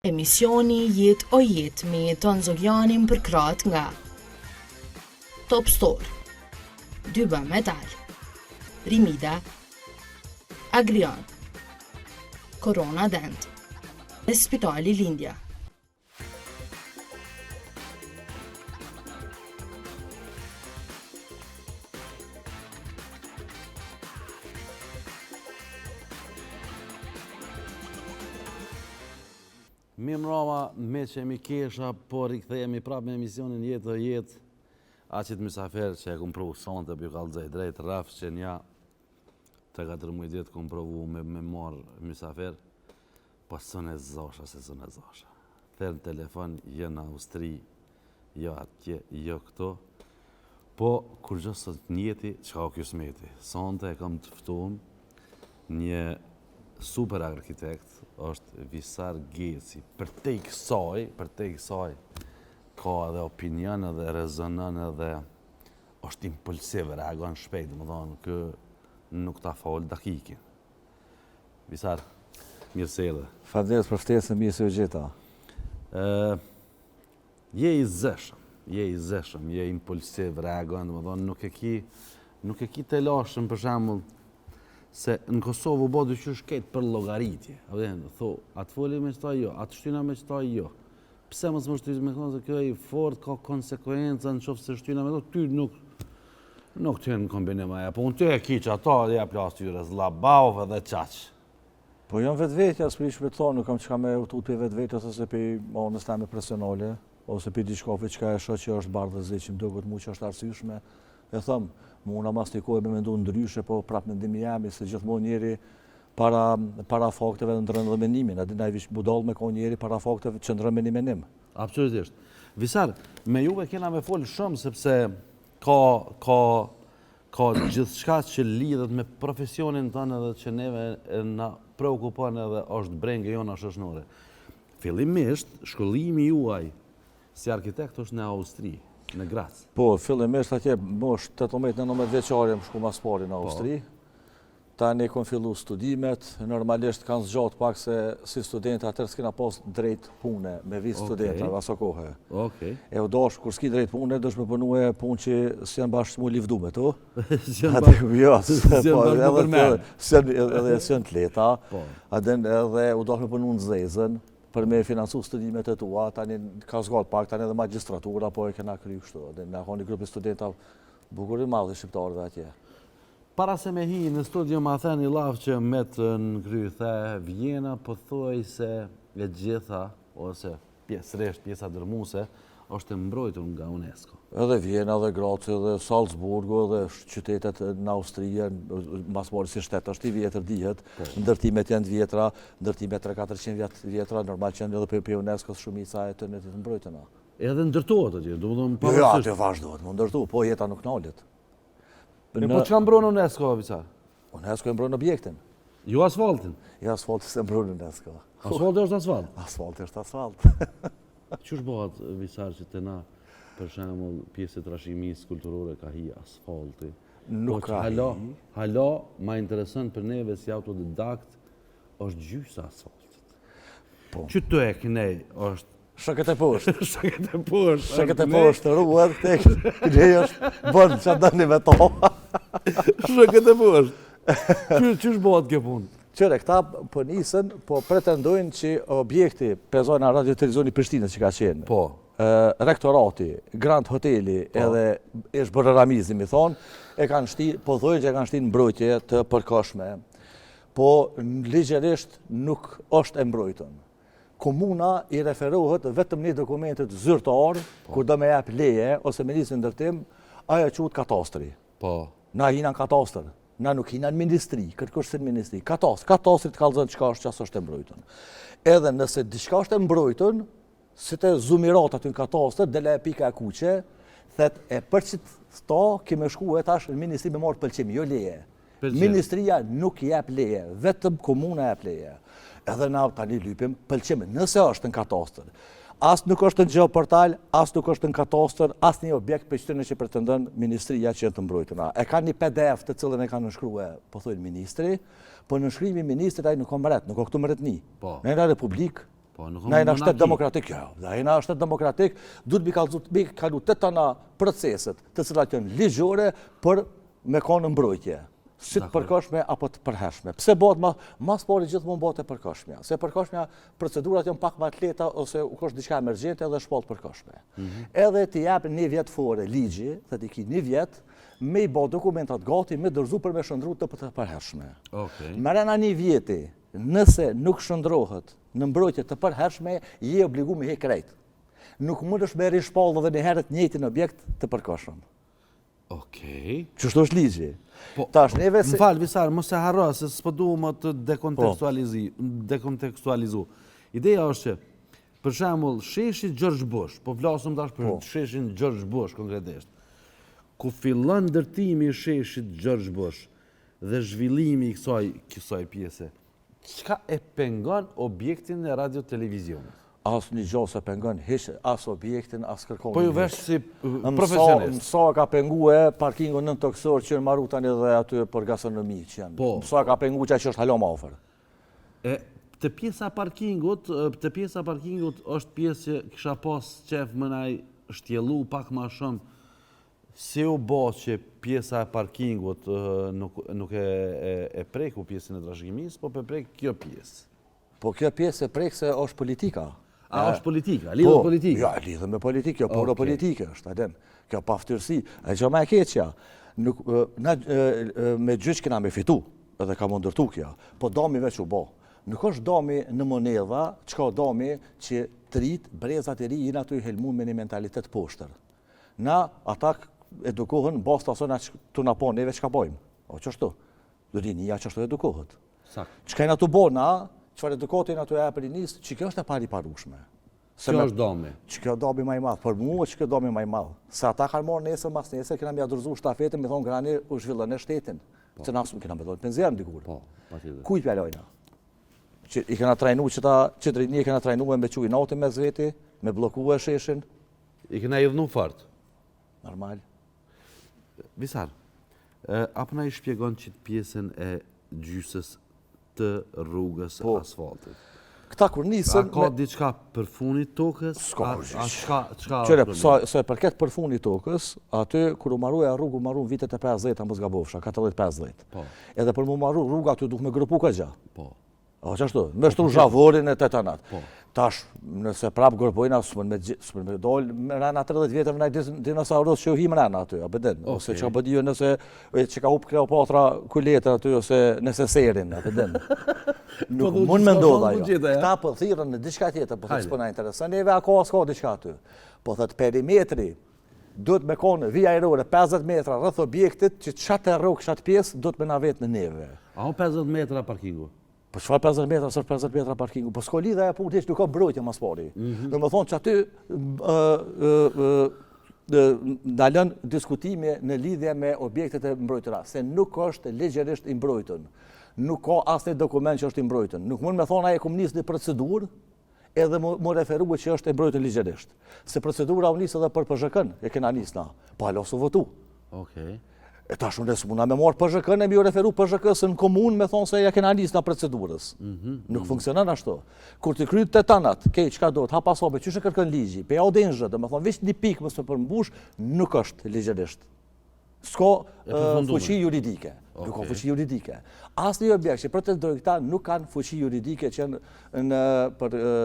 Emisioni Jetë o Jetë me Jeton Zogjanin për krahët nga Top Store, Dyba Metal, Rimida, Agrion, Corona Dent dhe Spitali Lindja. Mi mrama me që mi kesha, por i kthejemi prapë me emisionin Jetë o Jetë. Aqit misafer që e kom provu sonte, për ju kalëzaj drejt raf që nja 3-4 muaj ditë kom provu me marë misafer, po sënë e zosha se sënë e zosha. Therë në telefon, jo në Austri, jo atje, jo këto, po kur gjësë të njeti, që ka o kjo smeti. Sonte e kam të ftuar një super arkitekt, është Visar Geci. Për te i kësaj, ka edhe opinion edhe rezonon edhe është impulsiv, reagon shpejt, më thonë, kë nuk ta falë dakikin. Visar, mirë se edhe. Faleminderit për ftesën, mirë se u gjeta. Je i zeshëm, je impulsiv, reagon, më thonë, nuk e ki të lashëm, për shembull, se në Kosovë u bo dyqysh ketë për llogaritje. Atë foli me qëta jo, atë shtyna me qëta jo. Pse mos më shtyjë me thonë se kjo e i fort, ka konsekuenca në qoftë se shtyna me thonë, ty nuk të në kombinim aja, po unë ty e ki që ata dhe ja plas tyre zlabau edhe qaq. Po jam vetvetja, s'pri shpetëton, nuk kam që ka me utut për vetvetja, ose për onës teme personale, ose për diçkafe që ka e shoh që është bardhë dhe që më duket mu që është arsyeshme. E thëmë, mu në mastikoj me mendu ndryshe, po prapë mendimi jemi, se gjithmonë njeri para fakteve dhe ndërën dhe menimin. A dina i vish budal me ka njeri para fakteve që ndërën menimin. Absolutisht. Visar, me juve kena me folë shumë, sepse ka gjithçka që lidhet me profesionin tonë edhe që neve na preokupon edhe është brengë jona shoqërore. Fillimisht, shkollimi juaj si arkitekt është në Austri, në Graz. Po, fillimisht atje, mosh 18-19 vjeçare më shku mas pari në Austri. Tani kom fillu studimet, normalisht kanë zgjatë pak se si studenta atër s'kena pas drejt pune me vit studenta, aso kohë. E u dash, kur s'ki drejt pune, dësh me punu e punë që s'janë bashkë mu livdu me to. Edhe s'janë të leta, edhe u dash me punu në zezën, për me financu studimet e tua, tani ka zgatë pak, tani edhe magistratura, po e kena kry kështu. Në ka një grupi studenta bukur i madh shqiptarëve atje. Para se me hi në studio ma theni laf që me të në kry the Vjena, po thoj se e gjitha, ose pjesa dërmuse, është mbrojtur nga UNESCO. Edhe Vjena, edhe Graz, edhe Salzburgo, edhe qytetet në Austrija, mas mori si shtet është i vjetër dihet, ndërtimet janë vjetra, ndërtimet 300-400 vjetra, normal që janë edhe për UNESCO shumica e të netit mbrojtëna. Edhe ndërtohet atje, do më dhëmë parësisht? Jo, atë vazhdohet, më ndërtu, po jeta nuk nalet. Po që ka mbronë UNESCO, Visar? UNESCO e mbronë objektin. Jo asfaltin? Jo asfaltin se mbronë UNESCO. Asfalti është asfalt? Asfalti është asfalt. Qësh bëhat, Visar, që të na, për shembull, pjesë e trashëgimisë kulturore ka hi asfalti? Nuk ka hi. Hala, ma interesën për neve si autodidakt, është gjysa asfaltit. Që të e kënej është shëkët e poshtë. Shëkët e poshtë, ruhet, tek, kënej është bënë që dëni me to. Shëkët e poshtë. Qësh bëhat kjo punë? Qëre, këta për nisën, po pretendojnë që objekti, pezojnë a radio-televizoni Prishtinës që ka qenë, rektorati, Grand Hoteli, edhe ishë bërë Ramizi, mi thonë, e kanë shti, po thojnë që e kanë shti në mbrojtje të përkohshme, po ligjerisht nuk është e mbrojtën. Komuna i referohet vetëm një dokumentet zyrtar, kur do me jep leje, ose me nisë ndërtim, ajo quhet katastri. Na hina në katastr, na nuk hina në ministri, kërkosh se në ministri. Katastri të kallëzën qka është qasë është e mbrojtën. Edhe nëse diçka është e mbrojtën, si të zumirat aty në katastr, dele e pika e kuqe, thet e për që ta kime shku e tash në ministri me marrë pëlqimi, jo leje. Ministria nuk jep leje, vetëm komuna jep leje. Edhe na tani lypim pëlqimi, nëse është në katastër. As nuk është në geoportal, as nuk është në katastër, as një objekt për qëtërin që pretendon ministria që jenë të mbrojtuna. E ka një PDF të cilën e ka nënshkrue, po thojnë ministri, po nënshkrimi ministrit ai nuk ka mbret, nuk ka këtu mbretni. Në Republikë Na jena shtet demokratik, jo. Na jena shtet demokratik, duhet mi kalu të tana proceset të cilat janë ligjore për me konë mbrojtje. Si të përkohshme apo të përhershme. Pse bëhet mas pari gjithmonë bëhet e përkohshmja? Se përkohshmja procedurat janë pak më të lehta ose u kosh diçka emergjente edhe shpall përkohshme. Edhe ti jap një vit fore ligji, thotë ki një vit me i bë dokumentat gati me dorëzu për me shndru të përhershme. Marrëna një vjeti, nëse nuk shndrohet në mbrojtje të përhershme, je obliguar me hek krejt. Nuk mundesh me rishpall edhe një herë të njëjtin objekt të përkohshëm. Okej. Çështo është ligji. Tash neve se... Më falë, Visar, mos e harro, se s'po duhet më të dekontekstualizu. Ideja është që, për shembull, sheshi George Bush, po flasim tash për sheshin George Bush konkretisht. Ku fillon ndërtimi i sheshit George Bush dhe zhvillimi i kësaj pjese, çka e pengon objektin e radio-televizionit? As një gjohë se pengon as objektin, as kërkon. Po ju vesh si profesionist. Mësa ka pengue parkingun nën toksor që në marutan edhe aty për gastronomi që janë. Mësa ka pengu që është halom ofër. Të pjesa parkingut është pjesë që kisha pas qef mënaj shtjelu pak ma shumë. Si u bo që pjesa e parkingut nuk e preku pjesën e trashëgimisë, po prek kjo pjesë? Po kjo pjesë e prek se është politika. A është politika? Lidhë politika? Ja, lidhë me politikë, jo, poro politike është, adem. Kjo paftyrsi. E që ma e keqja, me gjyq kena me fitu, edhe ka më ndërtu kja, po dami veç u bo. Nuk është dami në monedha, qka dami që të rritë, brezat e ri, jina të i helmun me një mentalitet poshtër. Na, ata edukohen, basta asona të na po, neve që ka bojmë. O, qështu? Dërinija qështu edukohet. Qka jena të bo, na, qëfar edukatin ato e për njësë, që kjo është e pari parushme. Kjo është dami? Që kjo dami maj madhë, për mua që kjo dami maj madhë. Se ata kanë morë nesër mas nesër, kena me adërzu shtafetin, me thonë grani u zhvillën e shtetin. Që nasëm kena me thonë penzjerën dikur. Kuj pjallojna? I kena trajnu që ta qëtërini, i kena trajnu me që i nati me zveti, me bloku e sheshin. I kena idhnu fart? Normal. Visar, apo na i shpjegon që pjesën e gjysës të rrugës asfaltit. Këta kur nisën... A ka diçka për funit tokës? S'ka Qëre, Qëre, sa e përket për funit tokës, aty kur u maruja rrugë, u maru vitet e 50, a më zgabofsha, 40-50. Edhe për mu maru rrugë, aty duke me grupu ka gja. O, qashtu, me shtru zhavorin e të tanat. Tash, nëse prapë gërpojna, s'mën me dollë, me rana 30 vjetër me nëjë dinosaurus që u him rana aty, a bedin. Ose që ka bëdiju nëse që ka hup Kleopatra kuletër aty, ose nëse serin, a bedin. Nuk mund me ndodha jo. Këta për thirën në diçka tjetër, po thëtë s'pëna interesën, neve ako s'ka diçka aty. Po thëtë perimetri, duhet me konë vija aerore 50 metra rrëth objektit, që qatë e rrugë, qatë pjesë, duhet me na vetë në neve. A 50 metra parkingu? Po çfarë 50 metra, së 50 metra parkingu, po s'ko lidha e punë heq, nuk ka mbrojtje mas pari. Në më thonë që aty ndalën diskutime në lidhje me objektet e mbrojtëra, se nuk është legjerisht i mbrojtën. Nuk ka asnjë dokument që është i mbrojtën. Nuk mund me thonë ai kom nisë një procedurë edhe më referuar që është e mbrojtën ligjerisht. Se procedura u nisë edhe për PZHK-n, e kena nisë na, po alo su votu. E tash unë së muna me marë PZHK-n e mi u referu PZHK-së në komunë me thonë se ja kena nisë na procedurës. Nuk funksionan ashtu. Kur të kryt të tanat, kej qka do të hapa sobe, që shë kërkën ligji, pe ja o denjë, dhe me thonë, vish një pikë mësë përmbush, nuk është ligjerisht. S'ko fuqi juridike. Nuk ka fuqi juridike. Asë një objekt që pretendojnë këta nuk kanë fuqi juridike që në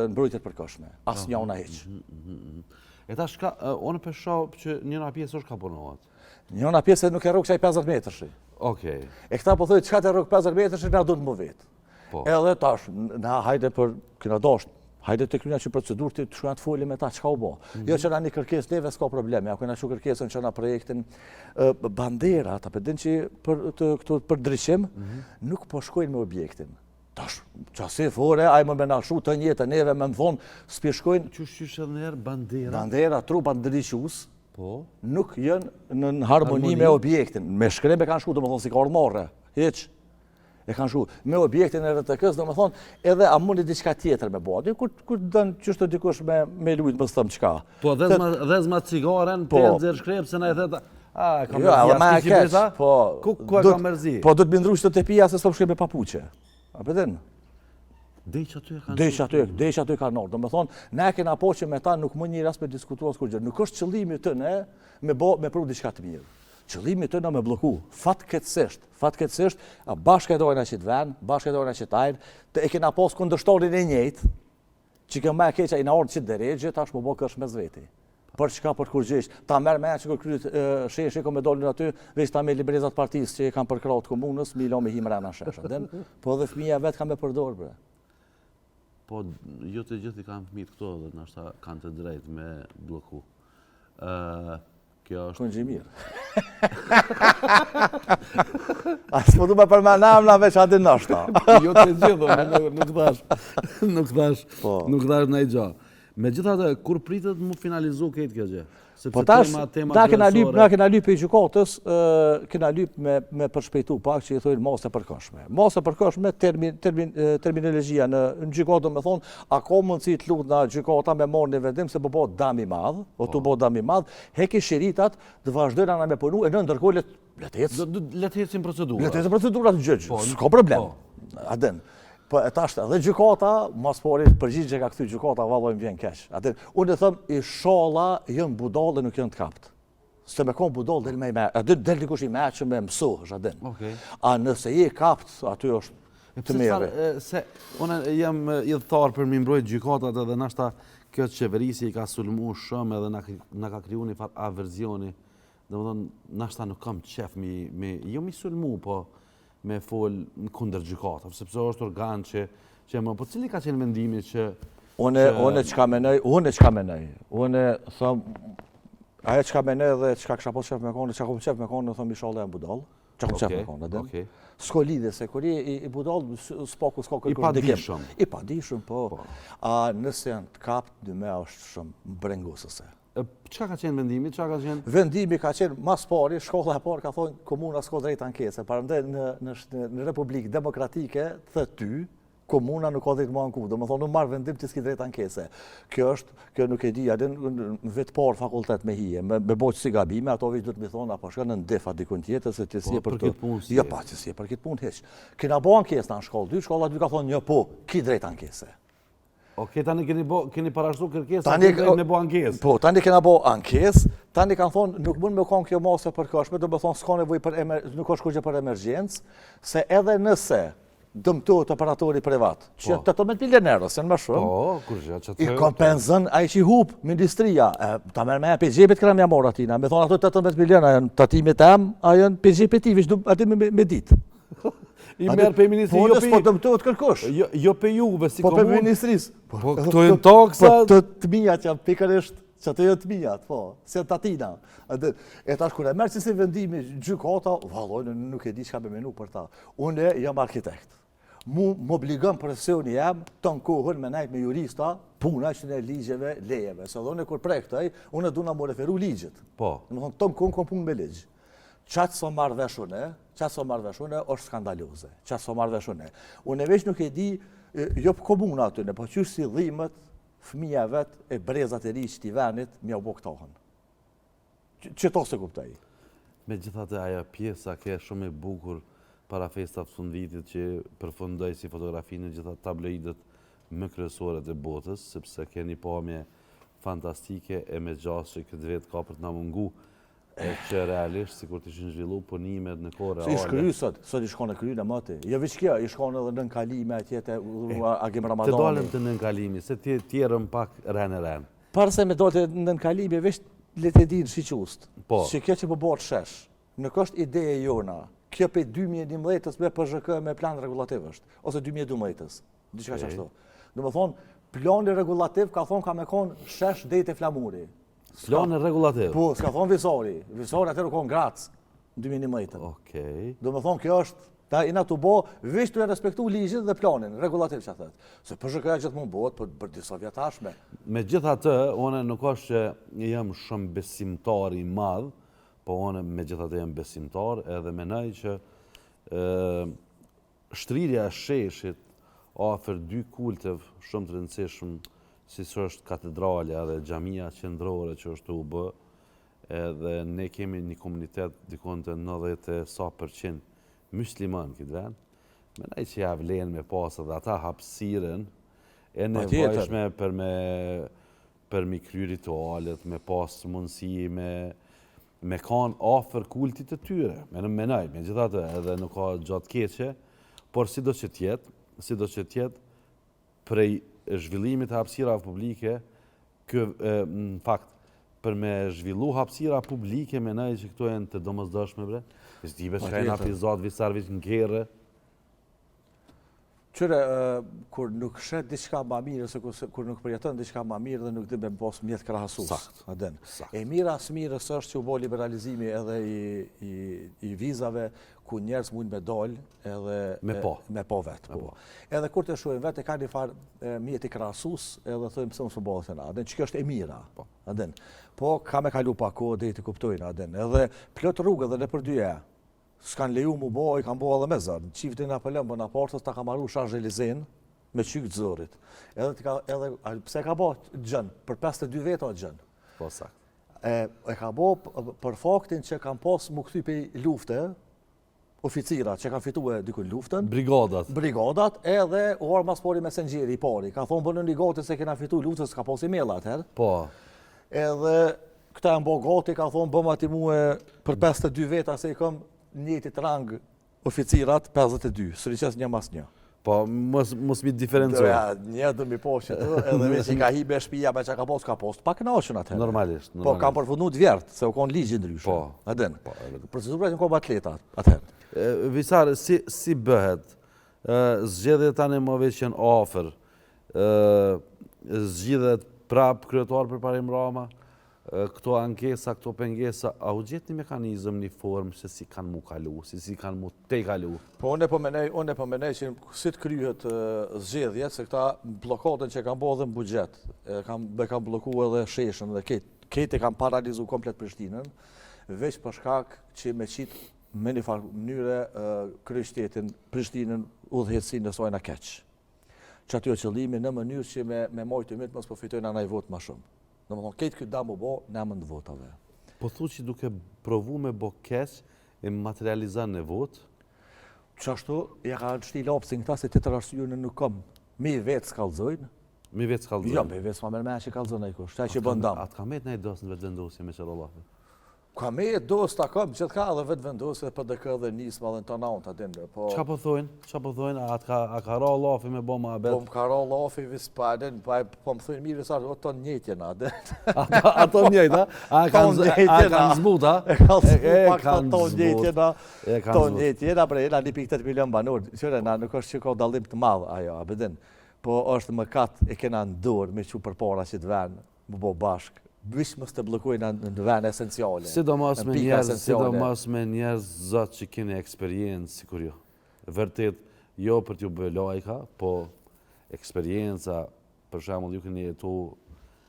mbrojtjet përkohshme. Asë një ona heqë. E ta shka, onë përsho që njëna pjesë është ka punohat? Njëna pjesë nuk e rrugë që ai 50 metrëshi. E këta po thojë, qka të rrugë 50 metrëshi, na du të më vetë. Edhe tash, na hajde për këna dashtë, hajde të kryna që procedurë të shkujna të folim me ta, qka u bo. Jo që na një kërkes neve s'ka probleme, ako na që kërkesën që na projektin bandera, ta përdin që për dryshim, nuk po shkojnë me objektin. Tash, qasi fore, ajme me nalshu të njëtë neve me më thonë, s'pi shkojnë... Qysh edhe njerë bandera? Bandera, trupa ndryshus, nuk jënë në harmoni me objektin. Me shkreme kanë shku, do më thonë, si ka ordmarre, heq. E kanë shku. Me objektin e RTK-s, do më thonë, edhe a mundi diçka tjetër me bo. Kur dënë qështë të dikush me lujtë më stëmë qka. Po, dhezma cigaren, pëllë shkrep, se na i theta, a, e kam mërzi jashtë kifrita? Ku e kam mërzi? Po, do të bindru që të pija se s'po shkrep me papuqe. A përdin? Dej që aty e kanë Dej që aty e kanë orë. Do me thonë, ne kena po që me ta nuk më një rast me diskutuar s'kur gjë. Nuk është qëllimi të ne me pru diçka të mirë. Qëllimi të në me bloku, fatkeqësisht, bashkë e dojnë që të ven, bashkë e dojnë që të ajnë, e kena posë kundërshtorin e njëjtë, që këmë me keqa i në orë që të deregje, ta është më bo kërsh me zveti. Për çka për kur gjesh, ta merë me që kër kryet sheshe, ku me dolin aty, veç ta me librezat partisë që i kanë përkraut komunës, mi lo me himra në sheshe. Po dhe fëmija vetë ka me përdorë, bre. Po, jo të gjithë i kanë fëmijët këto dhe nështë kanë të drejtë me bloku. Kjo është... Kënë gjimir. A s'po du me përmenam na veç ati nështë. Jo të gjithë, nuk thash në i gjo. Me gjithatë, kur pritet mu finalizu këtë kjo gjë? Po tash, na kena lyp i gjykatës, kena lyp me përshpejtu pak që i thojnë mos e përkohshme. Mos e përkohshme, terminologjia në gjykatë do me thonë, a ka mundësi të lutë nga gjykata me marrë një vendim se po dam i madh, dam i madh, heki shiritat të vazhdojnë ana me punu, e në ndërkohë le të ecin procedura. Le të ecin procedura të gjëgjë, s'ka problem. Adën. Po e tashtë edhe gjykata, mas pori përgjigje që ka këthy gjykata, vallojmë vjen keq. Unë e thëmë, i shola jënë budal dhe nuk jënë të kaptë. Se me konë budal del me i me, del dikush i me që me mësohësh, adin. A nëse je kaptë, aty është të mire. Se unë jam idhëtar për mi mbrojt gjykatat edhe nashta kjo qeverisi i ka sulmu shumë edhe na ka kriju një far averzioni. Dhe më dhënë, nashta nuk kam qef jo mi sulmu, po me fol në kunder gjykatave, sepse është organ që më... Po cili ka qenë mendimi që... Une qka menaj. Une thëmë... Aje qka menaj dhe qka kësha po qef me konë, qka kom qef me konë, në thëmë i shala e budal. Qka kom qef me konë, edhe? S'ko lidhe, se kërë i budal, s'ko kërë dikim. I padishëm, po. A nëse janë të kaptë, dyme është shumë brengusëse. Qa ka qenë vendimi? Vendimi ka qenë mas pari, shkolla e parë ka thonë komuna s'ko drejt ankese. Parëndaj në Republikë Demokratike, thë ty, komuna nuk ka drejt më anku. Do më thonë, në marë vendim të s'ki drejt ankese. Kjo nuk e di, adin vetë parë fakultet me hije, me boqë si gabime, ato veç du të mi thonë, apo shka në ndefa dikun tjetër, se të si e për të... Ja, pa, të si e për këtë punë heq. Kena bo ankesë në shkollë 2, shkolla 2 ka thonë, një po, ki drejt ankese. Oke, tani keni parashtu kërkesë, me bo ankesë. Po, tani kena bo ankesë, tani kanë thonë, nuk mund me konë kjo mos e përkashme, do me thonë, s'ka nevoj nuk është kërgje për emergjencë, se edhe nëse dëmtohet operatori privat, që 18 milionerës, janë më shumë, i kompenzën a i që i hupë ministria, ta merë me e PGP-t këra mja morë atina, me thonë ato 18 milionë, a janë tatimit em, a janë PGP-ti, vishë ati me ditë. I merë për ministri, po dëmtohet kërkush. Jo për juve si komunë. Po për ministrisë. Po këto e në taksat. Po të mijat që janë pikërisht, që të jenë të mijat, po, si e tatina. E tash kur e merë që si vendimi gjykata, vallojnë, nuk e di që ka me menu për ta. Unë jam arkitekt. Mu m'obligën presioni jam të në kohën me nejt me jurista, puna që në ligjeve lejeve. Se dhe unë kur prektaj, unë du na mu referu ligjit. Po. Në më thonë, të në kohën kom punë me ligjë. Qatë so marrë veshune, është skandaloze. Qatë so marrë veshune. Unë e veç nuk e di, jo për komuna atyne, po qështë si dhimët, fëmija vetë e brezat e ri që t'i venit, mja u bo këtohën. Që to se kuptaj? Me gjithate aja pjesa ke shumë e bukur para festat fundvitit që përfundoj si fotografi në gjithat tabloidet më kryesoret e botës, sepse keni pamje fantastike e me gjasë që këtë vetë ka për të na mungu, që realisht, si kur të ishin zhvillu punimet në kore reale. Si i shkry sot i shkone kry në mëti. Jo veç kjo, i shkone edhe nën kalime, atjete agim Ramadani. Të dalëm të nën kalimi, se tjerëm pak rene. Parse me dalë të nën kalime, veç le të dinë shiqust. Që kjo që po bërë shesh, nuk është ideje jona. Kjo pe 2011-ës me PZK me plan regulativ është, ose 2012-ës, diçka që ashtu. Dhe më thonë, plani regulativ ka thonë ka me konë shesh dhejt e flamuri. Planë regulativ? Po, s'ka thonë visori. Visori atër u konë gratës në 2011. Okej. Do me thonë kjo është, ta ina të bo, vish të e respektu ligjit dhe planin, regulativ që thëtë. Se PZK-ja gjithë mund bëhet për disa vjetashme. Me gjitha të, one nuk është që jam shumë besimtar i madhë, po one me gjitha të jam besimtar, edhe menaj që shtrirja sheshit afer 2 kultev shumë të rëndësishëm, si së është katedralja dhe xhamia qendrore që është UB, edhe ne kemi një komunitet dikon të 90% musliman këtë vend, Menaj që ja vlen me pasë dhe ata hapësiren e nevojshme për mi kry ritualet, me pasë mundësi, me kanë afer kultit të tyre. Menaj, me gjithatë edhe nuk ka gjatë keqe, por si do që tjetë, prej zhvillimit të hapësirave publike, në fakt, për me zhvillu hapësira publike, menaj që këto e në të domosdoshme, bre. Zdibe që ka e nga pizat visarvit në kere. Qyre, kur nuk shet diçka ma mirë, ose kur nuk përjetën diçka ma mirë dhe nuk dhe me pos mjetë krahasus. E mira së mirës është që u bo liberalizimi edhe i vizave, ku njerës mund me dollë edhe me po vetë. Edhe kur të shuajnë vetë, e ka një farë mjeti krahasus edhe thëjmë pëse më së bëllë të na, që kjo është e mira. Po, ka me kalu pa kohë dhe i të kuptojnë, edhe plot rrugë dhe në për dyja. S'kan leju mu bo, i kan bo edhe me zërë. Qiftin Napoleon për Naportës ta ka maru Shanzelizen me qykë të zorit. Edhe, pse ka bo gjën? Për 52 veta gjën. Po, sakt. E ka bo për faktin që kanë pas mu këthy për lufte, oficirat që kanë fitu e dykun luftën. Brigadat, edhe u arë mas pori mesengjeri i pari. Ka thonë bënë një gati se kena fitu luftën, s'ka pas i mela atëherë. Po. Edhe këta e mbo gati, ka thonë bëmë ati mu e për 52 veta se i këm njëtit rang oficirat 52, sëriqes një mas një. Po, mos mi diferencojë. Një dhe mi po që të, edhe me që ka hi be shpia me që ka post, pa knaqën atëherë. Normalisht. Po, kam përfundu të vjertë, se u konë ligjë ndryshë. Po. Adin. Procedurat në komë atletat, atëherë. Visar, si bëhet, zgjedhjet tani më veç janë ofër, zgjedhjet prap kryetar për parim Rama, këto ankesa, këto pengesa, a u gjithë një mekanizëm, një formë se si kanë mu kalu, si kanë mu te kalu? Po, unë e po menej që si të kryhet zgjedhjet, se këta blokatën që kanë bo dhe në bugjet, kanë bloku edhe sheshën dhe kete kanë paralizu komplet Prishtinën, veç për shkak që me qitë me një farë mënyre kryeqytetin Prishtinën udhëheqësinë në sojna keq. Që aty o qëllimi në mënyrë që me mojtë të mitë mos përfitojnë anaj votë ma shumë. Në më thonë, këtë këtë da më bo, në më në votave. Po thu që duke provu me bo keq, e materializan në votë? Qashtu, ja ka në shti lapsin këta se të të rarsyunë nuk kom. Mi vetë s'kallzojnë. Mi vetë s'kallzojnë? Jo, mi vetë s'ma mërme që kallzojnë e kush, taj që bëndam. Atë ka me të nejtë dosë në vetë vendosje me qërë Allahi? Ka me të dosë ta kom, që të ka edhe vetë vendosje dhe për dëkë dhe nisma dhe në të naunta dinë. Qa po thojnë? A ka ra Allahi me bo ma abet? Po më ka ra Allahi vispadin, po më thujnë mirë sa, o të njëtjen adin. Ato njëjta? A kanë zbuta? E kanë zbuta. To njëtjena, bre, jena 1.8 milion banur. Qëre, na nuk është që ka dalim të madhë, ajo, abedin. Po është më katë e kena ndurë me që për para që të venë, më bo bashkë. Vish mos të blokojnë në vend esenciale. Sidomos me njerëz zot që keni eksperiencë si kur jo. Vërtet, jo për t'ju bëjë lajka, po eksperjenca, për shembull ju keni jetu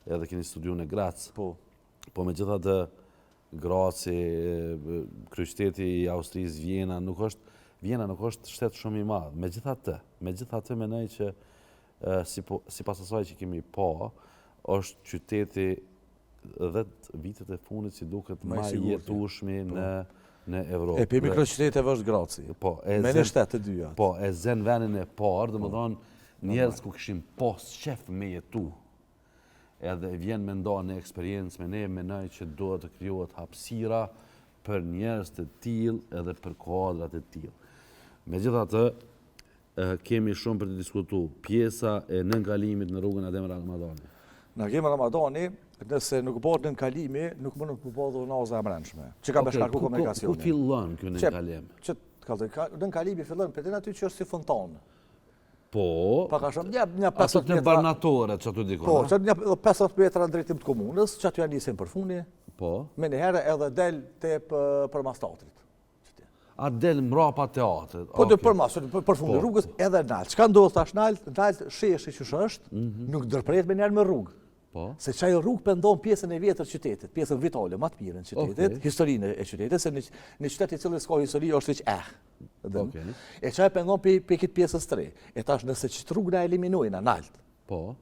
edhe keni studiu në Graz. Po me gjitha të Graci, kryeqyteti i Austrisë, Vjena nuk është shtet shumë i madh. Me gjitha të menoj që si pas asaj që kemi është qyteti 10 vitet e fundit si duket ma jetueshmi në Evropë. E për mikroqyteteve është Graci, me në shtetë të dyja. Po, e zen venin e parë, dhe më thonë njerëz ku këshim pos qef me jetu, edhe vjen me nda në eksperiencë me ne, menoj që duhet të krijohet hapësira për njerëz të tillë edhe për kuadrat të tillë. Megjithatë, kemi shumë për të diskutu pjesa e nënkalimit në rrugën Adem Ramadani. Në rrugën Ramadani, nëse nuk bëhet nënkalimi, nuk mund të bëhet dhunaza e brendshme, që ka me shkarku komunikacionin. Ku fillon kjo nënkalim? Nënkalimi fillon për aty që është si fontan. Po, ato në barnatore që aty dikon. Po, që një 50 metra në drejtim të komunës, që aty janë nisin për funi, me njëherë edhe del të për mas teatrit. A del mrapa teatrit? Po, për fundi rrugës edhe naltë. Qka ndodhë tash naltë sheshi që është, nuk dërprejt me njerë me rrugë. Se qaj rrugë pëndon pjesën e vjetër qytetit, pjesën vitale, ma të mirë në qytetit, historinë e qytetit, se në qytet i cilës ka histori është që E qaj pëndon për këtë pjesës të re. E tash nëse që rrugë në eliminojnë, naltë,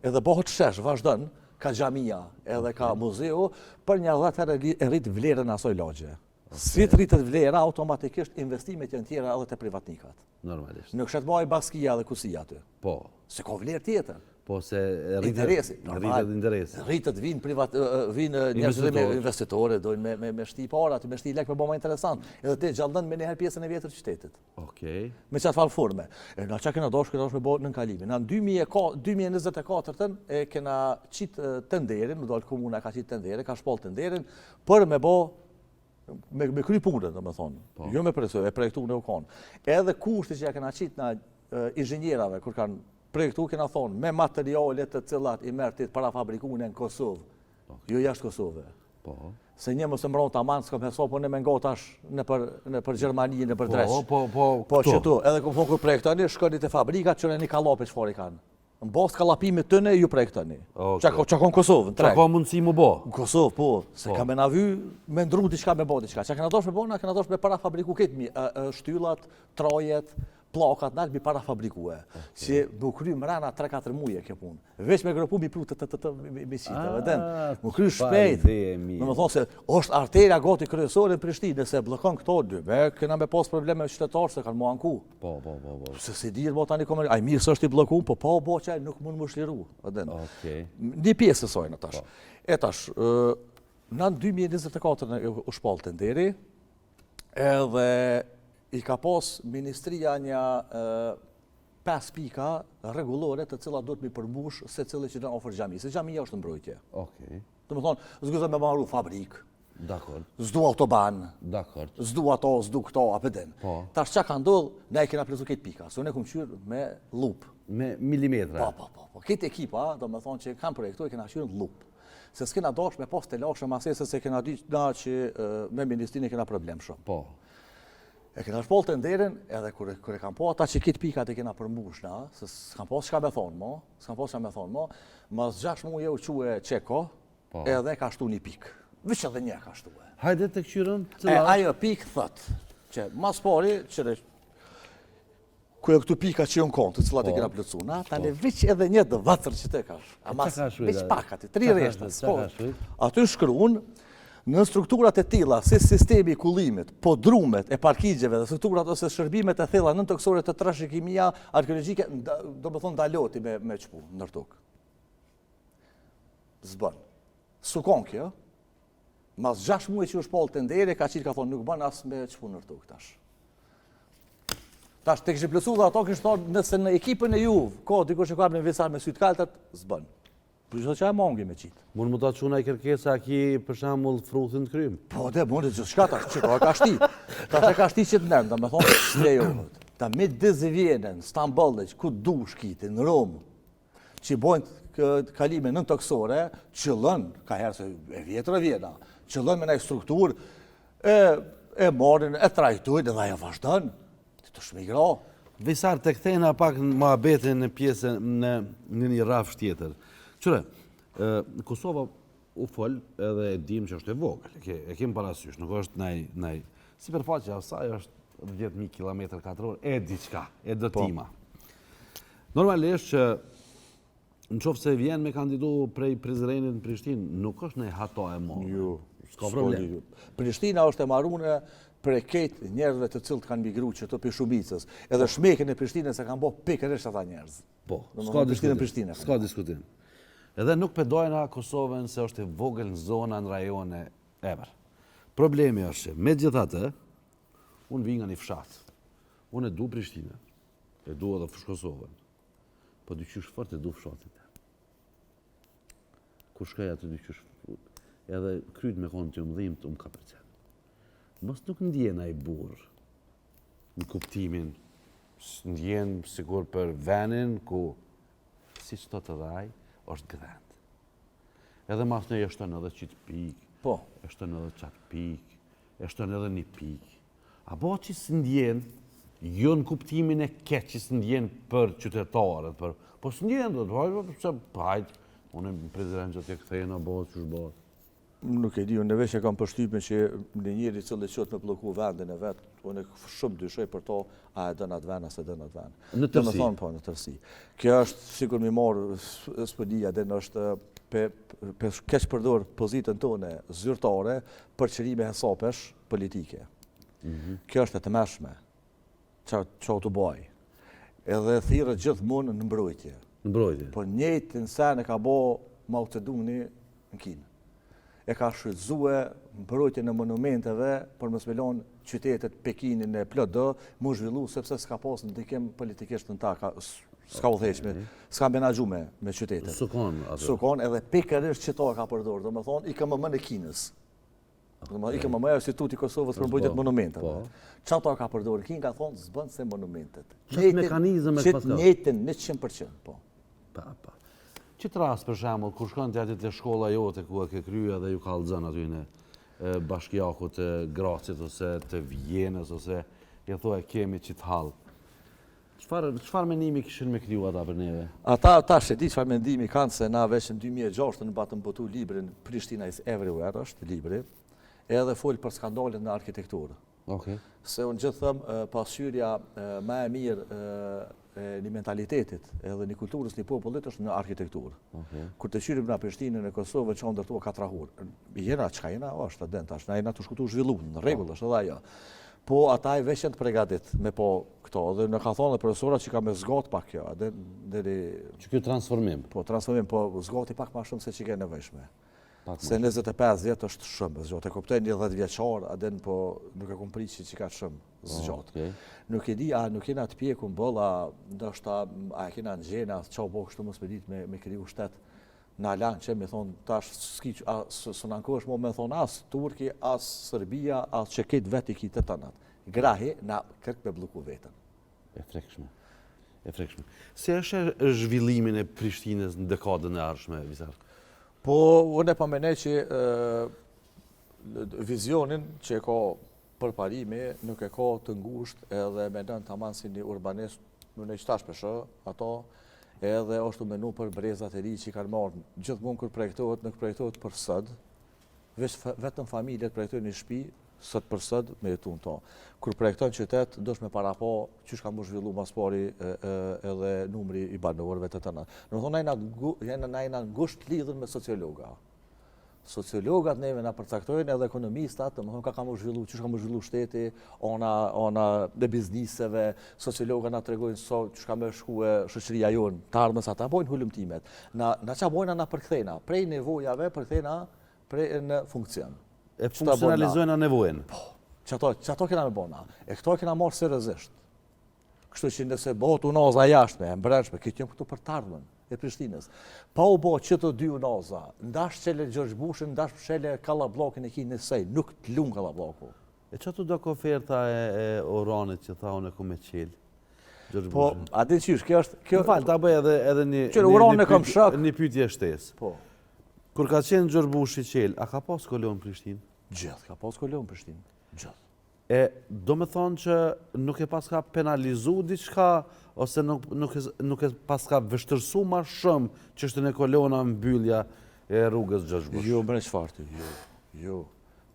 edhe bëhët shesh, vazhdën, ka xhamia edhe ka muzeu, për një 10 herë e rritë vlerën asoj lagje. Si të rritet vlera, automatikisht investimet janë tjera edhe të privatnikat. Normalisht. Në kështë të baj baskia dhe kusia aty. Po. Se ka vlerë tjetër. Po se Interesi. rritet interesi. Rritet vinë njerëzit me investitore, dojnë me shti para, me shti lek me bëma interesant. Edhe te gjallën me njëherë pjesën e vjetër qytetit. Okej. Me qatë falë forme. Na që kena doshë me bërë në kalimi. Na në 2024 e kena qitë tenderin, në dojnë komuna ka qitë tenderin, ka shpoll tenderin, për me bërë me kry punën, dhe me thonë. Jo me projektu në u konë. Edhe kushti që ja kena qitë na inxinjerave, kur kanë projektu, kena thonë, me materialet të cilat i mërtit para fabrikune në Kosovë, jo jashtë Kosovë. Se një mësë mbronë të amanë, s'kam heso, po në me ngotash në për Gjermani, në për Dreq. Po që tu, edhe kur projektoni, shkoni të fabrikat, që në një kalape që fori kanë. Në bos kalapimit të në ju projektoni. Që konë Kosovë, në treg. Që ka mundësi mu bo? Në Kosovë, po, se ka me na vy, me ndru diçka me bo diçka. Që kena dosh me bo, na kena dosh me para fabriku këtë shtyllat, trajet, plakat nalë mi para fabrikue. Si më kry mrena 3-4 muje kjo punë. Veç me gropu mi pru të me qita, vëden. Më kry shpejt. Në më thonë se është arterja gati kryesore në Prishtinë, nëse blokon këto dy. Këna me pas probleme qytetarë se kanë mu anku. Po. Se si dirë bo tani komerë, aj mirë së është i bloku, po bo qaj nuk mund më shliru. Një pjesë të sojnë tash. E tash, në 2024 u shpall tenderi, edhe i ka pas ministria një 5 pika regulore të cilat do të mi përmbush se cilë që në ofër gjami. Se gjamija është në mbrojtje. Të më thonë, zgëzë me maru fabrik, zdu autoban, zdu ato, zdu këto, apëden. Tash që ka ndodhë, ne i kena plezu këtë pika, se unë e kumë qyrë me lup. Me milimetra? Po. Këtë ekipa, do me thonë që kanë projektu, i kena qyrë në lup. Se s'kena dosh me pas të lashë, masese se kena di që me ministrinë kena problem shumë. E kena shpoll të nderin, edhe kër e kam po ata që kitë pikat e kena përmbush na, se s'kam po s'ka me thonë mo, mas 6 muje u quë qeko, edhe ka shtu një pik. Vëq edhe një ka shtu e. Hajde të këshyrën? Ajo pik thëtë, që mas pari, ku e këtu pika që jonë kontë, të cilat e kena plëcu, na, tani vëq edhe një dhe vëtër që te kash. Vëq pakati, 3 reshtës. Aty shkruun, në strukturat e tilla, si sistemi i kullimit, podrumet e parkigjeve dhe strukturat ose shërbimet e thella nën toksore të trashëgimia arkeologjike, do më thonë daloti me qëpu në rtuk. Zbën. Sukon kjo, mas 6 muaj që u shpoll tenderi, ka qirë ka thonë nuk bën as me qëpu në rtuk tash. Tash të kështë plësu dhe ato kështë thonë nëse në ekipën e juve, ko dikush që ka në visar me sytë kaltët, zbën. Për që e mongi me qitë. Mund më të quna i kërkesa ki për shambull frutin të krymë? Po, mund të gjithë shka ta, që ka shti. Ta që ka shti që të nërë, da me thonë, stejohet. Ta me dëzivjenen, Stambollë, ku du shkiti, në Romë, që i bojnë kalime nën toksore, qëllën, ka herë se e vjetër e vjena, qëllën me nëjë strukturë, e morin, e trajtojnë, edhe ajo vazhdojnë, të shmigra. Visar të kthejna pak në muhabetin në pjesën në një rafsh tjetër. Qëre, Kosova u fol edhe e dim që është e vogël, e kemë parasysh, nuk është naj... Sipërfaqja asaj është 10.000 km2, e diqka, e dëtima. Normalisht që në qofë se vjen me kandidu prej Prizrenit në Prishtinë, nuk është ne hato e morë. Jo, s'ka problem. Prishtina është e marune prej ketë njerëzve të cilët kanë migru që të për Shumicës, edhe shmeken e Prishtinës se kanë bo pikërisht ata njerëz. Po, s'ka diskutim. Edhe nuk pedojna Kosovën se është e vogël në zona në rajone ever. Problemi është që, me gjithatë, unë vi nga një fshatë. Unë e du Prishtinë, e du edhe Kosovën, po dyqysh fort e du fshatit. Kur shkaj atë dyqysh, edhe kryt me konë të mëdhim të ka përcet. Mos nuk ndjena i burë në kuptimin, ndjenë sigur për venin ku, si qëto të dhaj, është gëdhend. Edhe mas në eshton edhe qitë pik, eshton edhe qatë pik, eshton edhe një pik. A bo që së ndjenë, jo në kuptimin e keq që së ndjenë për qytetarët, po së ndjenë dhe të hajtë, se hajtë, unë e prezident që të këthejnë, a bo që shbohet. Nuk e di, unë veç e kam përshtypjen që në njëri cili qëtë me bloku vendin e vetë, unë shumë dyshoj për to, a e dënë atë vend, as e dënë atë vend. Në tërsi? Thonë, po, në tërsi. Kjo është, sikur mi morë SPD-ja, dhe është keq përdor pozitën tone zyrtare për qërime hesapesh politike. Kjo është e të meshme, që të baj. Edhe thirë gjithmonë në mbrojtje. Në mbrojtje? Po njëjtin sen e ka bo Mao Tse-dungi në Kinë. E ka shfrytëzue mbrojtje në monumenteve për mos me lënë qytetet Pekinin e plot do mu zhvillu sepse s'ka pas ndikim politikisht në ta, s'ka udhëheqme, s'ka menaxhu me qytetet. Sukon edhe pikërisht që to ka përdorur, domethënë IKMM në Kinës. Domethënë IKMM është Instituti i Kosovës për mbrojtje të monumenteve. Çfarë ka përdorur Kinë ka thonë s'bën se monumentet. Çfarë mekanizëm e paska? Njëjtën 100%, po. Pa. Qëtë rast, për shembull, kur shkon të aty të shkolla jote ku e ke kryer dhe ju kallëzon aty në bashkiakut të Gracit ose të Vjenës ose e thua kemi qitë hall. Çfarë menimi kishin me kriju ata për neve? Ata shedi çfarë mendimi kanë se na veç në 2006 në batëm botu librin Prishtina is Everywhere është libri, edhe fol për skandalet në arkitekturë. Se unë gjithë thëmë pasqyrja më e mirë një mentalitetit edhe një kulturës një popullit është në arkitekturë. Kur të qyrim në Prishtinën e Kosovë që ndërtua 4 hurë. Jena, qka jena është të dentash, na jena të shkutu zhvillu, në regull është edhe ajo. Po ata i veçën të pregadit me po këto, dhe në ka thonë dhe profesora që ka me zgat pak kjo. Që kjo transformim? Po, transformim, po zgati pak ma shumë se që ke nevejshme. Se 25 vjetë është shumë zgjatë. E kuptoj një 10 vjeqar, aden po nuk e kom priqë që ka shumë zgjatë. Nuk e di, a nuk jena të pjeku në bëlla, ndoshta a e kena në gjena, qa u bo kështu mos me ditë me kriju shtetë në Alan, që me thonë, tash së në ankosh mo me thonë as Turki, as Serbia, as që këtë vetë i kitë të tanat. Grahi, na kërk me bloku vetën. E frekshme. Se është zhvillimin e Prishtinës në dekadën e ardhshme, Visar? Po, unë e pamenej që vizionin që e ka përparimi nuk e ka të ngusht edhe me nën të aman si një urbanist, në e qëtash përshë, ato edhe është të menu për brezat e ri që i kanë marrë gjithmonë kër projektohet, nuk projektohet për sëd, vetëm familjet projektohet një shpi, sëd për sëd me jetu në to. Kër projektojnë qytet, ndosh me para po, qysh ka mu zhvillu mas pari edhe numri i banorëve të të në. Në thonë, na jena ngusht lidhën me sociologa. Sociologat neve na përcaktojnë edhe ekonomistat, më thonë ka mu zhvillu, qysh ka mu zhvillu shteti, ona dhe bizniseve, sociologa na tregojnë qysh ka me shkue shëqëria jonë, të ardhmës ata, bojnë hullumtimet. Na qa bojna na përkthena, prej nevojave përkthena në funksion. E funksionalizojnë a nevojnë? Po, që ato kena me bona. E këto kena marrë seriozisht. Kështu që nëse bëhet unaza jashtme, e mbrenshme, këtë jëmë këtu për të ardhmen e Prishtinës. Pa u bo që të 2 unaza, ndash qele Gjergj Bushin, ndash qele Kallabllakin e Kinë nësej, nuk të lunë Kallabllaku. E që të do oferta e Oranit që tha unë e ku me qelë? Po, a din qysh, kjo është... Në falë, ta bëj edhe një pytje shtesë. Po. Kur ka qenë Gjergj Bushi qelë, a ka pas kolon në Prishtinë? Gjithë, ka pas kolon në Prishtinë. Gjithë. E do me thonë që nuk e pas ka penalizu diçka, ose nuk e pas ka vështërsu ma shumë që është në kolona mbyllja e rrugës Gjergj Bushi? Jo, mërë qëfartë, jo.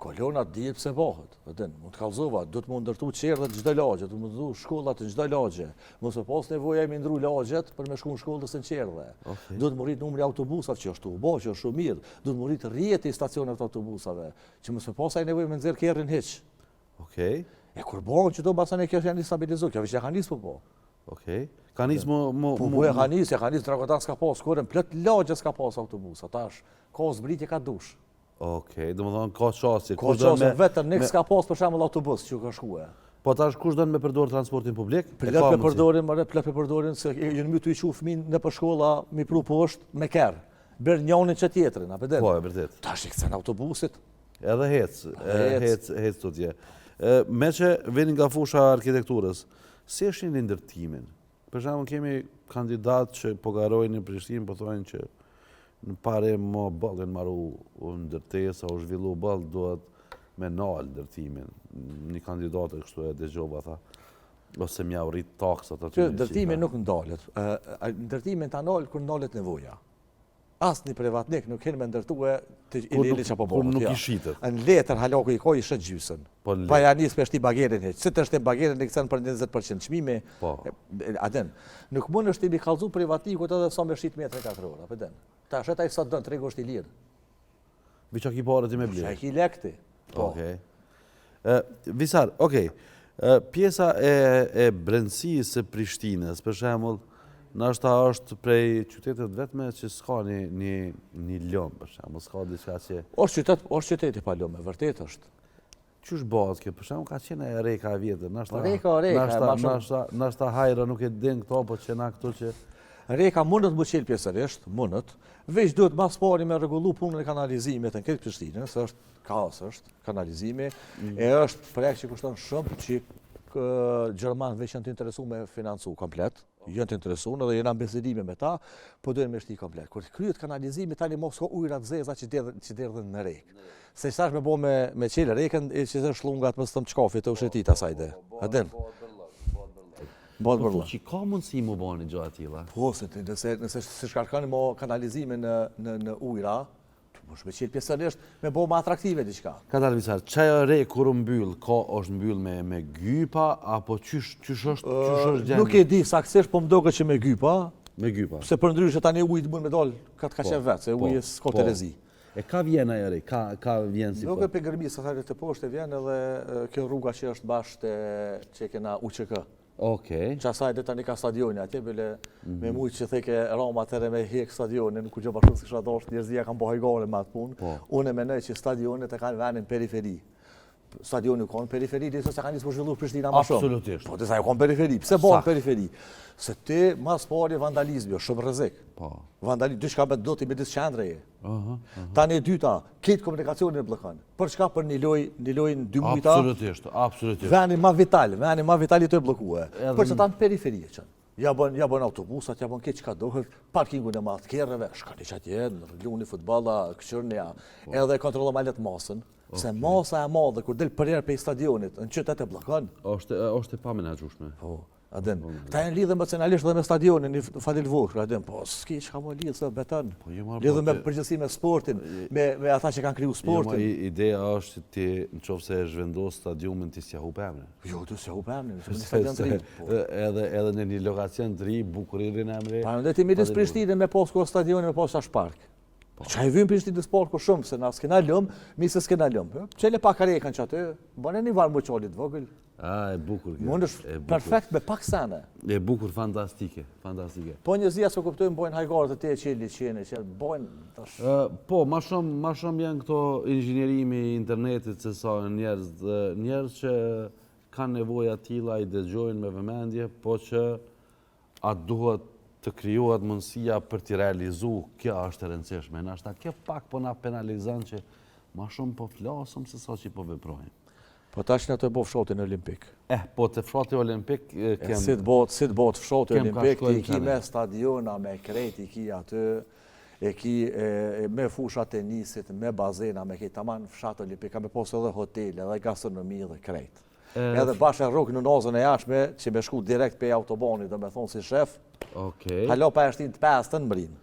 Kolonat dhjetë pse bëhet, mund të kalzova, du të mund ndërtu qerët gjdo lagjet, du të mund ndërtu shkollat në gjdo lagje, mos e pas nevoja e me ndru lagjet për me shku në shkollës në qerëve. Du të mërit numri autobusat që është u bo, që është shumë mirë, du të mërit rrjeti i stacionet autobusave, që mos e pas aj nevoj me nëzirë kerrin heq. E kur bohën që do basan e kjo janë një stabilizu, kjo vishë e ka njësë po. Ka njësë Po e ka njësë, Dragotan s'ka pas, kërën plët lagje s'ka pas autobusat, tash, ka zbritje ka dush. Do më thonë ka qasje. Ka qasje, vetëm nek s'ka pas për shemull autobus që ka shkue. Po tash kush do me përdorë transportin publik? Plët për përdorin, se jënë my të i qu fëmin në për shkolla, mi pru poshtë me kerë. Bërë njonin që tjetërin, a përdet? Po, e vërtet. Tash i kësen autobusit. Edhe hec të tje. Me që veni nga fusha arkitekturës, si është një ndërtimin? Për shemull kemi kandidat që po garojnë në Prishtinë, po thojnë që në pare më bëllën maru ndërtesa, u zhvillu bëllë, duhet me nalë ndërtimin. Një kandidatë kështu e dëgjova tha, ose mja u rritë taksat aty. Ndërtimin nuk ndalët. Ndërtimin të nalë kër ndalët nevoja. asë një privatnik nuk kene me ndërtue të ilili që po Kur bëhet. nuk i shitet. Në letër haloku i koj i shët gjysën. Pa ja njës për shti bagerin heq. Si të shti bagerin i këcen për 20% qmimi, adin. Nuk mund është i bi kalzu privatnikut edhe sa me shqit metre 4 ora, pëden. Ta shëta i sa dënë, tregu është i lirë. Viqa ki pare ti me blirë. Qa ki lekti. Visar, okej. Pjesa e brendësisë së Prishtinës, për shembull, nështë është prej qytetet vetme që s'ka një lëmë, për shembull, s'ka diçka që... Është qyteti pa lëmë, vërtet është. Qysh bëhet kjo? Për shembull, ka qenë e reka e vjetër, nështë hajra nuk e din këto, po që na këto që... Reka mundët më qelë pjesërisht, mundët, veç duhet mas pari me regullu punën e kanalizimit në këtë Prishtinës, është kaos është, kanalizimi, e është projekt që kushton shumë që Gjermanë veç janë të interesu me financu komplet, janë të interesu edhe jena mbesërime me ta, po dojnë me shti komplet. Kur kryet kanalizimi, tani mos ka ujrat zeza që derdhen në rekë. Se që tash me bo me qelë rekën, e që të shlungat më stëm qkafit të ushetit asajde. Adin? Që ka mundësi mu bo një gjatë atila? Po, nëse shkarkani mo kanalizimi në ujra, më qelë pjesërisht me bo më atraktive diqka. Katar Visar, qaja re kur mbyll, ka është mbyll me gypa, apo qysh është gjendje? Nuk e di saksisht, po më doke që me gypa. Me gypa? Se për ndryshë tani ujtë mund me dollë këtë ka qenë vetë, se ujë s'ka të rezi. E ka vjen ajo re, ka vjen si po? Nuk e për gërmi, sa të poshtë e vjen edhe kjo rruga që është bashkë që kena UQK. Okej. Që asaj dhe tani ka stadioni atje, bile me mujtë që theke Roma tëre me hek stadionin, ku gjë bashkë si kësha dosht, njerëzia kanë bëhaj gale me atë punë. Unë e menoj që stadionit e kanë venin periferi. Stadioni u konë periferi, dhe se ka njësë për zhvillu Prishtina ma shumë. Absolutisht. Po, dhe sa ju konë periferi. Pse bënë periferi? Se ti mas pari vandalizmi, shumë rrezik. Vandalizmi, dy shka do t'i midis qendreje. Tani e dyta, këtë komunikacionin e blokon. Për çka? Për një lojnë 2 mujta. Absolutisht. Veni ma vital i të blokue. Për që ta në periferi e qënë. Ja bën autobusat, ja bën këtë çka dohet, parkingun e madh të kerreve, shkani çatje, luni futbolla, këqyrnia, edhe kontrollon malet masën. Se masa e madhe kur del përherë prej stadionit, në qytet e bllokon. Është e pamenaxhueshme. Po, adin. Këta janë lidhë emocionalisht edhe me stadionin, në Fadil Vuhri, adin, po s'ki çka më lidhë se beton. Lidhë me përgjithësi me sportin, me ata që kanë kriju sportin. Ideja është ti nëse e zhvendos stadionin ti s'ja hub emrin. Jo, ti s'ja hub emrin, në stadion të ri. Edhe në një lokacion të ri, bukurinë emri. Prandaj ti midis Prishtinës me pas ku stadioni me pas park. Qa i vymë Prishtinë sport ko shumë, se na s'kena lëmë, mi se s'kena lëmë. Qele pak arekën që aty, bëne një varë më qolit vogël. E bukur kjo. Mund është perfekt me pak sene. E bukur, fantastike. Po njëzia se kuptojnë bojnë hajgarët e te qeli qene, që bojnë... Po, ma shumë janë këto inxinjerimi internetit se sa njerëz që kanë nevoja tila i dëgjojnë me vëmendje, po që atë duhet të krijohet mundësia për t'i realizu, kjo është e rëndësishme. Nashta kjo pak po na penalizon që ma shumë po flasëm se sa që po veprojnë. Po tash në të bo fshotin olimpik. Po të fshoti olimpik... Si të bot fshoti olimpik, ti i ki me stadiona, me krejt, i ki aty, e ki me fusha tenisit, me bazena, me ki taman fshat olimpik, ka me posë edhe hotel, edhe gastronomi dhe krejt. Edhe bashkë rrugë në nozën e jashme, që me shku direkt pe autobani, dhe me thonë si shef, halo pa e shtin të 5 të në mërinë.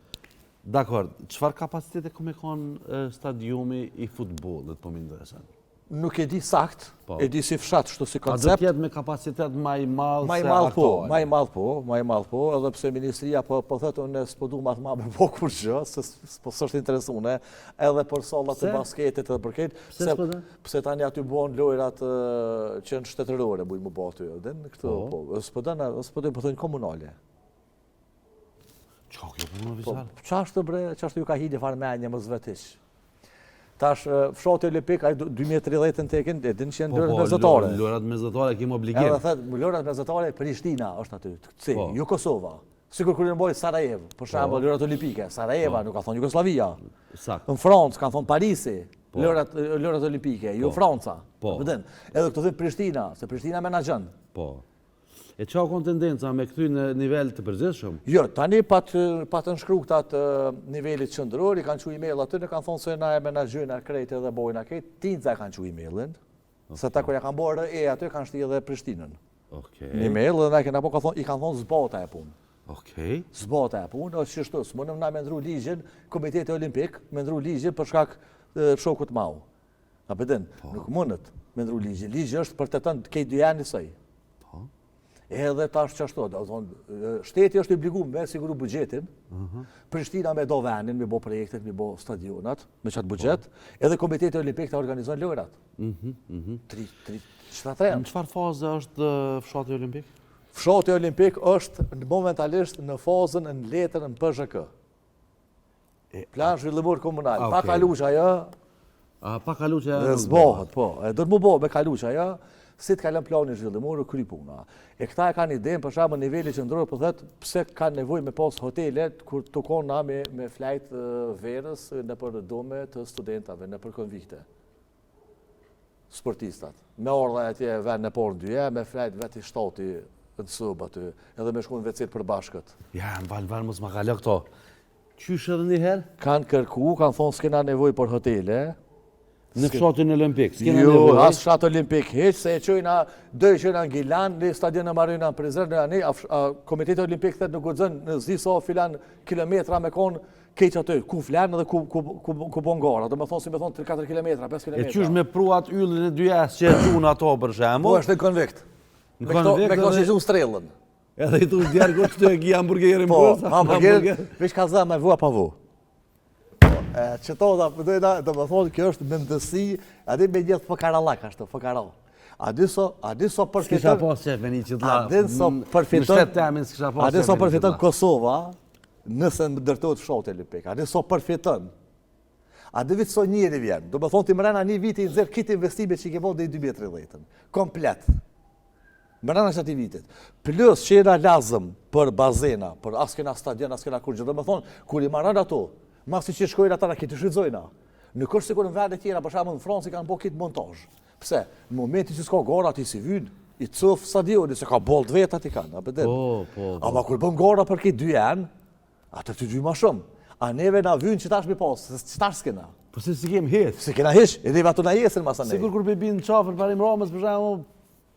Dakor, qëfar kapacitete këme konë stadiumi i futbolit, po më interesant? Nuk e di sakt, e di si fshat, shtu si koncept. A do tjetë me kapacitet ma i malë se ato? Ma i malë po, edhe pse ministria po thëtë unë s'po du ma të ma me po kur gjë, se s'është interesune, edhe për sallat të basketit edhe për këtë, pse tani aty buon lojrat që në shtetërore bujnë më batu, edhe në këtë, s'po dojnë po thënë komunale. Qa kjo punë, Visar? Qashtë bre, qashtë ju ka hidi farë menje më zvetish. Tash, fshoti olimpik, 2030 në tekin, e din që jenë lojrat mesatare. Po, lojrat mesatare kemë obligim. Edhe thëtë, lojrat mesatare, Prishtina është aty, jo Kosova. Sikur kur në bojë Sarajevo, për shembull lojrat olimpike, Sarajeva, nuk ka thonë Jugoslavia. Në Francë, kanë thonë Parisi, lojrat olimpike, jo Franca. Edhe këto thënë Prishtina, se Prishtina menaxhon. Po. E qa konë tendenca me këty në nivel të përgjithshëm? Jo, tani pa të nshkru këtat nivelit qëndëror, i kanë që e-mail aty, në kanë thonë se na e menaxhojna krejt edhe bojna krejt, tinca kanë që e-mailin, se ta kërja kanë bërë aty, kanë shti edhe Prishtinën. Një e-mail, dhe i kanë thonë zbota e punë. Okej. Zbata e punë, është qështu, së mënëm na me ndru ligjin, Komiteti Olimpik, me ndru ligjin për shkak shokut mau. A pëdin, nuk mundët me ndru ligjin. Ligjin është për të tënë kejt dy janë njësaj. Edhe tash qashtu, shteti është obliguar me siguru buxhetin, Prishtina me do venin, me bo projektet, me bo stadionat, me qatë buxhet, edhe Komiteti Olimpik të organizon lojrat. Në çfarë faze është fshati olimpik? Fshati olimpik është momentalisht në fazën në letër në PZHK. Plan zhvillimor komunal. Pa kaluq ajo. Pa kaluq ajo. Zbohet, po. Do të më bo me kaluq ajo. Si të kalon planin zhvillimor u kry puna. E këta e kanë idenë për shembull niveli qendror po thotë pse kanë nevojë me pas hotelet kur tokon na me flajt verës nëpër dome të studentave, nëpër konvikte. Sportistat. Me ardha atje vend në porë dyje, me flajt vetë i shtati në sub aty, edhe me shkuën vecit për bashkët. Ja, në val mos ma kalo këto. Qysh edhe një herë? Kanë kërku, kanë thonë s'kena nevojë për hotele. Në fshatin olimpik, s'kena Jo, nevojë? as fshat olimpik heq, se e qojna, dojë qojna në Gilan, në stadion në Marina në Prizren, Komiteti Olimpik thët në gudzën, në ziso filan kilometra me konë, keq aty, ku flanë dhe ku bon gara, do me thonë si me thonë 3-4 kilometra, 5 kilometra. E qysh me pruat yllin e dyjes që e qunë ato për shembull? Po është në konvikt. Me këto që gjunë strellën. Edhe i thush djerë që të e ki hamburgerin Po, bërsa. hamburgerin, veç ka zë me vua pa vu. Qëto do me thonë, kjo është mëndësi, adi me gjithë fëkarallak ashtu, fëkarall. Adi so përfiton... S'kisha pas qef e një që t'la... Adi so përfiton... Në shtetë temin s'kisha pas qef e një që t'la... Adi so përfiton Kosova, nëse në dërtojt fshatë olimpik. Adi so përfiton. Adi vitë so njëri vjen. Do me thonë ti mrena një viti në zërë kitë investime që i ke bo dhe i 2030. Komplet. Mrena që ati vitit. Plus që jena lazëm për bazena, për as kena stadion, as kena kur gjë. Do me thonë, kur i marran ato, masi që shkojnë ata, këtë shvizojna. Nuk është sikur në vende tjera, për shembull në Francë kanë bo kitë montazh. Pse? Në momenti që s'ka gara, ati si vynë, i cëf stadioni, se ka bolt vetë ati kanë, a përdem. Po. Ama kur bëm gara për këtë 2 janë, atër të dy ma shumë. A neve na vynë që tash mi pasë, që tash s'kena. Po se si kem hetë. Se kena hish, e neve ato na jesin masa nej. Sigur kur përbin në qafër parim Ramës, për shembull,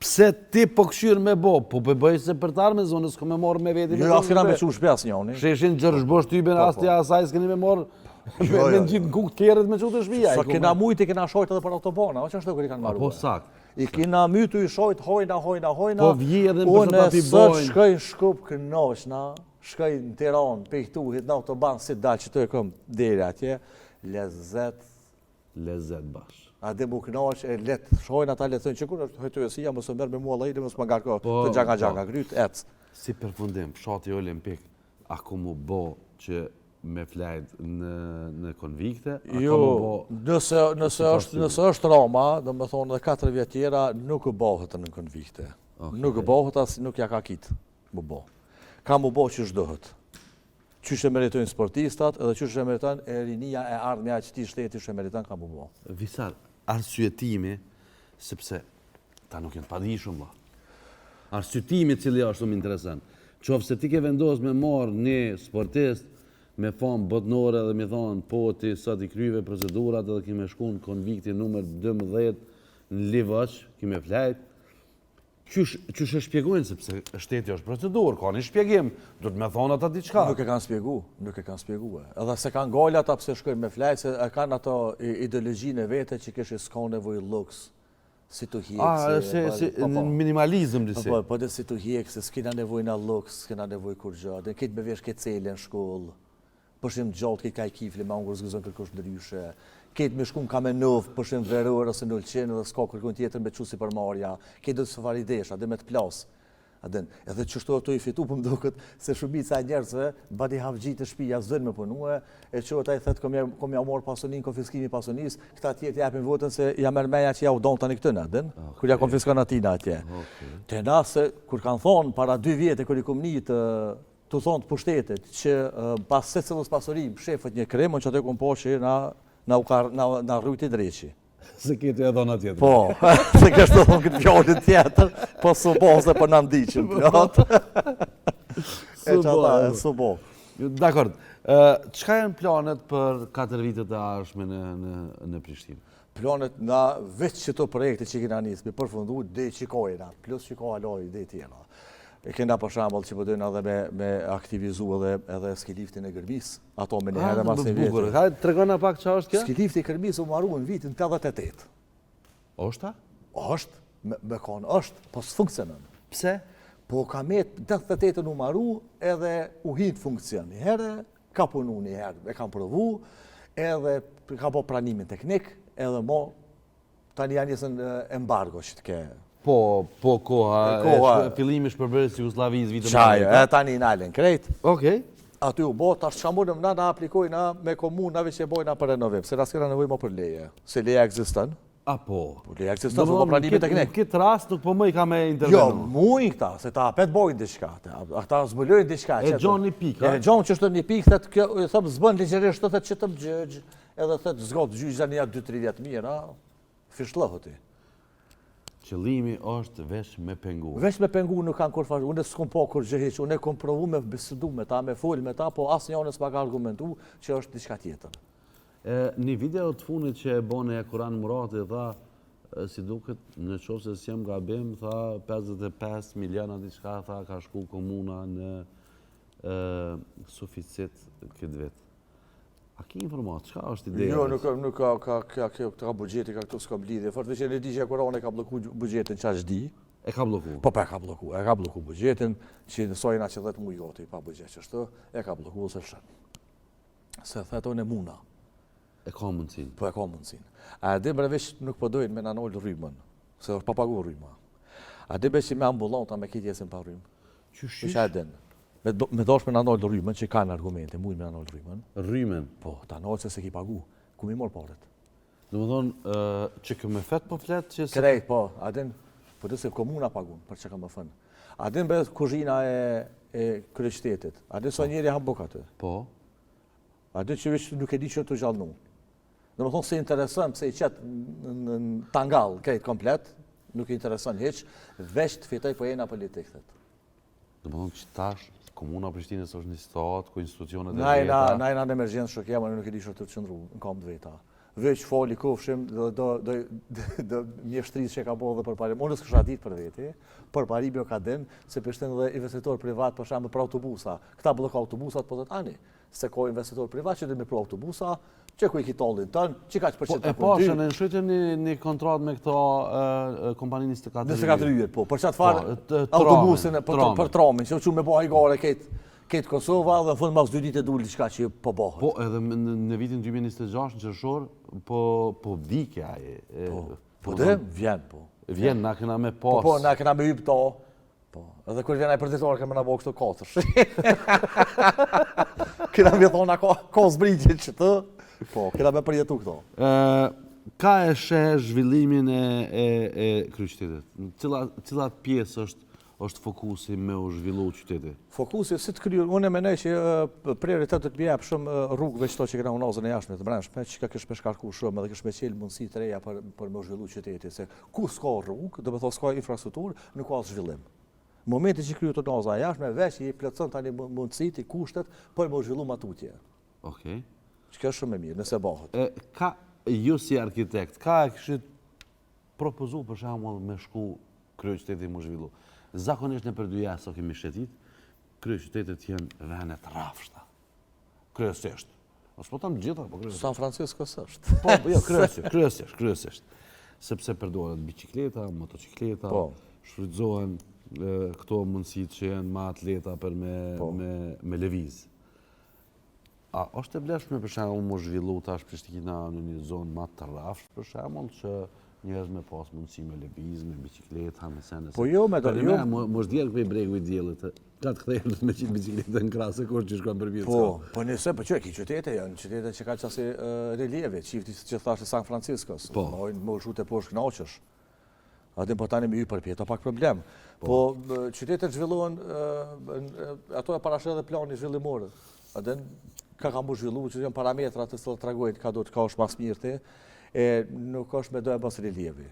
pse ti po këshyrë me bo, po bëj se për tarë me zonë, s'ko me morë me veti. Jo, as kena me qu shpes njoni. Sheshin gjërshbosh tyben, astja asaj, s'keni me morë me në gjithë në kukë kjerët me që të shpija. Sa kena mujt i kena shojt edhe për autobana, o që është të kërë i kanë marru. Po sak. I kena mytu i shojt, hojna. Po vje edhe në përshëta pi bojnë. Unë sot shkoj në Shkup kënoshna, shkoj në Tiran, pejtu, hit në autoban, si dalë që të e këm deri atje, lezet bash. A dhe mu kënosh e letë, shojnë ata letë thënë që kur është hëtëvesia, mësë mërë me mua lejnë, mësë më ngarko të gjanga, grytë, ecë. Si përfundim, fshati olimpik, ako mu bo që me flajt në konvikte? Jo, nëse është Roma, do me thonë dhe 4 vjetë tjera, nuk u bohët në konvikte. Nuk u bohët asë nuk ja ka kitë mu bo. Ka mu bo që shdohët. Qysh e meritojnë sportistat edhe qysh e meritojnë e rinia e ardhmja që ti shteti që e meritojnë ka mu bo. Visar, arsyetimi, sepse ta nuk jenë padishëm, ba. Arsyetimi cili është shumë interesant. Qofë se ti ke vendos me marë një sportist, me famë botnore dhe me thonë, po ti sot i kryve procedurat edhe kime shku në konvikti nëmër 12 në Livëq, kime flajt. Qysh e shpjegojnë, sepse shteti është procedurë, ka një shpjegim, du të me thonë ata diçka. Nuk e kanë spjegu. Edhe se kanë gojnë ata pëse shkojnë me flajt, se kanë ato ideologjinë e vete që kështë s'ka nevoj luks, si të hjekë. Në minimalizm disi. Po dhe si të hjekë, se s'kina nevoj në luks, s'kina nevoj kur gjë, dhe kitë me vesh këtë cele në shkollë, përshimë gjatë kitë ka i kifli, ma unë gëzgëzën kërkush ndryshe, kitë me shkum ka me nëvë, përshimë verër ose nëllqenë, dhe s'ka kërkun tjetër me qusi për marja, kitë dhe të sëfaridesha, dhe me të plasë. Edhe qështu ato i fitu për mdokët, se shumica e njerëzve, badi havgjit të shpija, zdojnë me punue, e që ata i thëtë, kom ja morë pasonin, konfiskimi pasonis, këta tjetë japin votën se ja mërmeja që ja u donë tani këtëna, kur ja konfiskon atina atje. Të nase, kur kanë thonë, para 2 vjetë, kur i kom një të thonë të pushtetit, që pas se cëllës pasorim, shefët një kremën që atë kom po që na rrujti dreqi. Se këtë e dhona tjetër. Po, se kështë të thonë këtë fjallin tjetër, po su bo, se për në ndiqin plotë. E që ata, e su bo. Dakord, qka janë planet për 4 vitet e arshme në Prishtinë? Planet na veç që të projekte që kina njësë, me përfundu, dhe që kojna, plus që ka aloj dhe tjera. E kena për shembull që përdojnë edhe me aktivizu edhe skiliftin e Gërmis, ato me një herë mas një vjetë. Hajde, tregona pak që është kjo? Skilifti i Gërmis u marru në vitin 88. Oshta? Është, me konë është, po s'funksionon. Pse? Po ka me 88-ën u marru edhe u hinë funksion. Një herë, ka punu një herë, e kam provu, edhe ka po pranimin teknik, edhe mo, tani janë njësën embargo që të ke. Po koha fillimi shpërbërës Jugosllavisë vitën e Qaj, e tani nalën krejt. Okej. Aty u bo, tash që mundëm na aplikojna me komunave që bojna për renovim, se raskera nevoj më për leje, se leja egzistan. A po? Leja egzistan, po pranimi teknik. Në këtë rast nuk po më i ka me Jo, intervenu. mujnë këta, se ta apet bojnë diçka, ata zbulojnë diçka. E gjon një pikë, E gjon që është një pikë, thëtë kjo, thëmë zbën ligjerisht, thëtë që të më gjëgjë, edhe thëtë zgotë gjyqë një 2-3 vjetë mirë, fishlëhë ti. Qëllimi është vesh me pengu. Vesh me pengu nuk kanë kur fashë, unë s'kom po kur gjë heq, unë e kom provu me bisedu me ta, me fol me ta, po asë njënës pa ka argumentu që është diçka tjetër. Një video të funit që e bone e Kuran Murati, tha, si duket, në qofë se s'jem gabim, tha 55 miliona diçka, tha ka shku komuna në suficit këtë vetë. A ki informat, qka është ideja? Jo, nuk ka bugjeti, ka këtu s'ka blidhje. Fërtë që në digja Kurane ka bloku bugjetin që është di. E ka bloku? Po, ka bloku bugjetin, që nësojna që 10 mujë joti, pa bugjet që është, e ka bloku se shënë. Se theton e muna. E ka mundësin? Po, e ka mundësin. A dhe brevesh nuk po dojnë me nanolë rrymën, se është papagu rryma. A dhe besh që me ambulanta me kitë jesin pa rrymë. Qysh? Me dosh me nanolë rrymën, që kanë argumente, mujnë me nanolë rrymën. Rrymen? Po, ta nolë se se ki pagu, ku mi morë paret. Dhe më thonë, që këmë fet po fletë që se... Krejt, po, adin, po dhe se komuna pagun, për që ka më fënë. Adin be kuzhina e kryeqytetit, adin so njeri hambukatë. Po? Adin që vishë nuk e di që të gjallënu. Dhe më thonë se interesën, pëse i qëtë në tangall, krejt komplet, nuk i interesën heq, veç të fitoj po jena politikët. Dhe më thonë që tash, Komuna Prishtinës është një stat, ku institucionet e veta... Najna në emergjencë shokjema, nuk e di që të qëndru në kam të veta. Veç foli kofshim, dhe mjeshtrisë që ka po dhe për parim. Unë s'kësha ditë për veti, për parim jo ka din, se përshten dhe investitor privat për shemë për autobusa. Këta blok autobusat, po dhe ani, se ko investitor privat që dhe me për autobusa, që ku i kitollin tënë, që ka që për qëtë të po, shë në nëshytën një kontrat me këto kompani 24 yjet, po, për qatë farë autobusin për tramin, që që me bëha i gare ketë Kosova dhe në fund mas 2 ditë e dulli qka që po bëhet. Po, edhe në vitin 2026 në qërshor, po vdike aje. Po dhe, vjen, po. Vjen, na këna me pas. Po, na këna me yp to. Po, edhe kër vjen aj përditor, këmë na bo kështu 4. Këna me thona ka zbrigjit që të, po, këna me përjetu këto. Ka e sheh zhvillimin e kryeqytetit? Cilat pjesë është fokusi me u zhvillu qyteti? Fokusi, si të kryer, unë e menej që prioritetet të bjep shumë rrugëve qëto që këna unazën e jashme të brendshme, që ka kësh me shkarku shumë edhe kësh me qelë mundësi të reja për me u zhvillu qyteti. Se ku s'ka rrugë, dhe me thos s'ka infrastrukturë, nuk ka zhvillim. Në momentin që kryer të unaza e jashme, veç i plotson tani mundësit i kushtet për me u zhvillu matutje. Okej. Që ka shumë e mirë, nëse bëhet. Ka, ju si arkitekt, ka e këshit propozu për shembull me shku kryeqyteti mu zhvillu? Zakonisht në për 2 jasë so kemi shetit, kryeqytetet jenë venet rafshta. Kryesisht. Ose po tam gjitha, po kryesisht. San Francisco s'është. Po, jo, kryesisht. Sepse përdoren bicikleta, motocikleta, shfrytëzohen këto mundësit që jenë ma atleta për me lëviz. A është e bleshme për shembull mu zhvillu tash Prishtina në një zonë ma të rafsh për shembull që njerëz me pas mundësi me lëviz, me bicikleta, me sene. Po jo, me do... Mos djerë këpej bregu i djelit, ka të kthejnë me qitë bicikletën në krasë, kur që shkojnë për vjetë. Po nëse, po që e ki qytete janë, qytete që ka qasi relieve, qifti që thashtë San Franciscos, mojnë më shute po shknaqësh. Atin po tani me ju përpjeto pak problem. Po qytetet zhvillohen, ato e parashe dhe plani zhvillimore. Atin ka mu zhvillu, që janë parametrat të së të tragojnë, ka do të ka është mas mirëti, e nuk është me dojë mos relievi.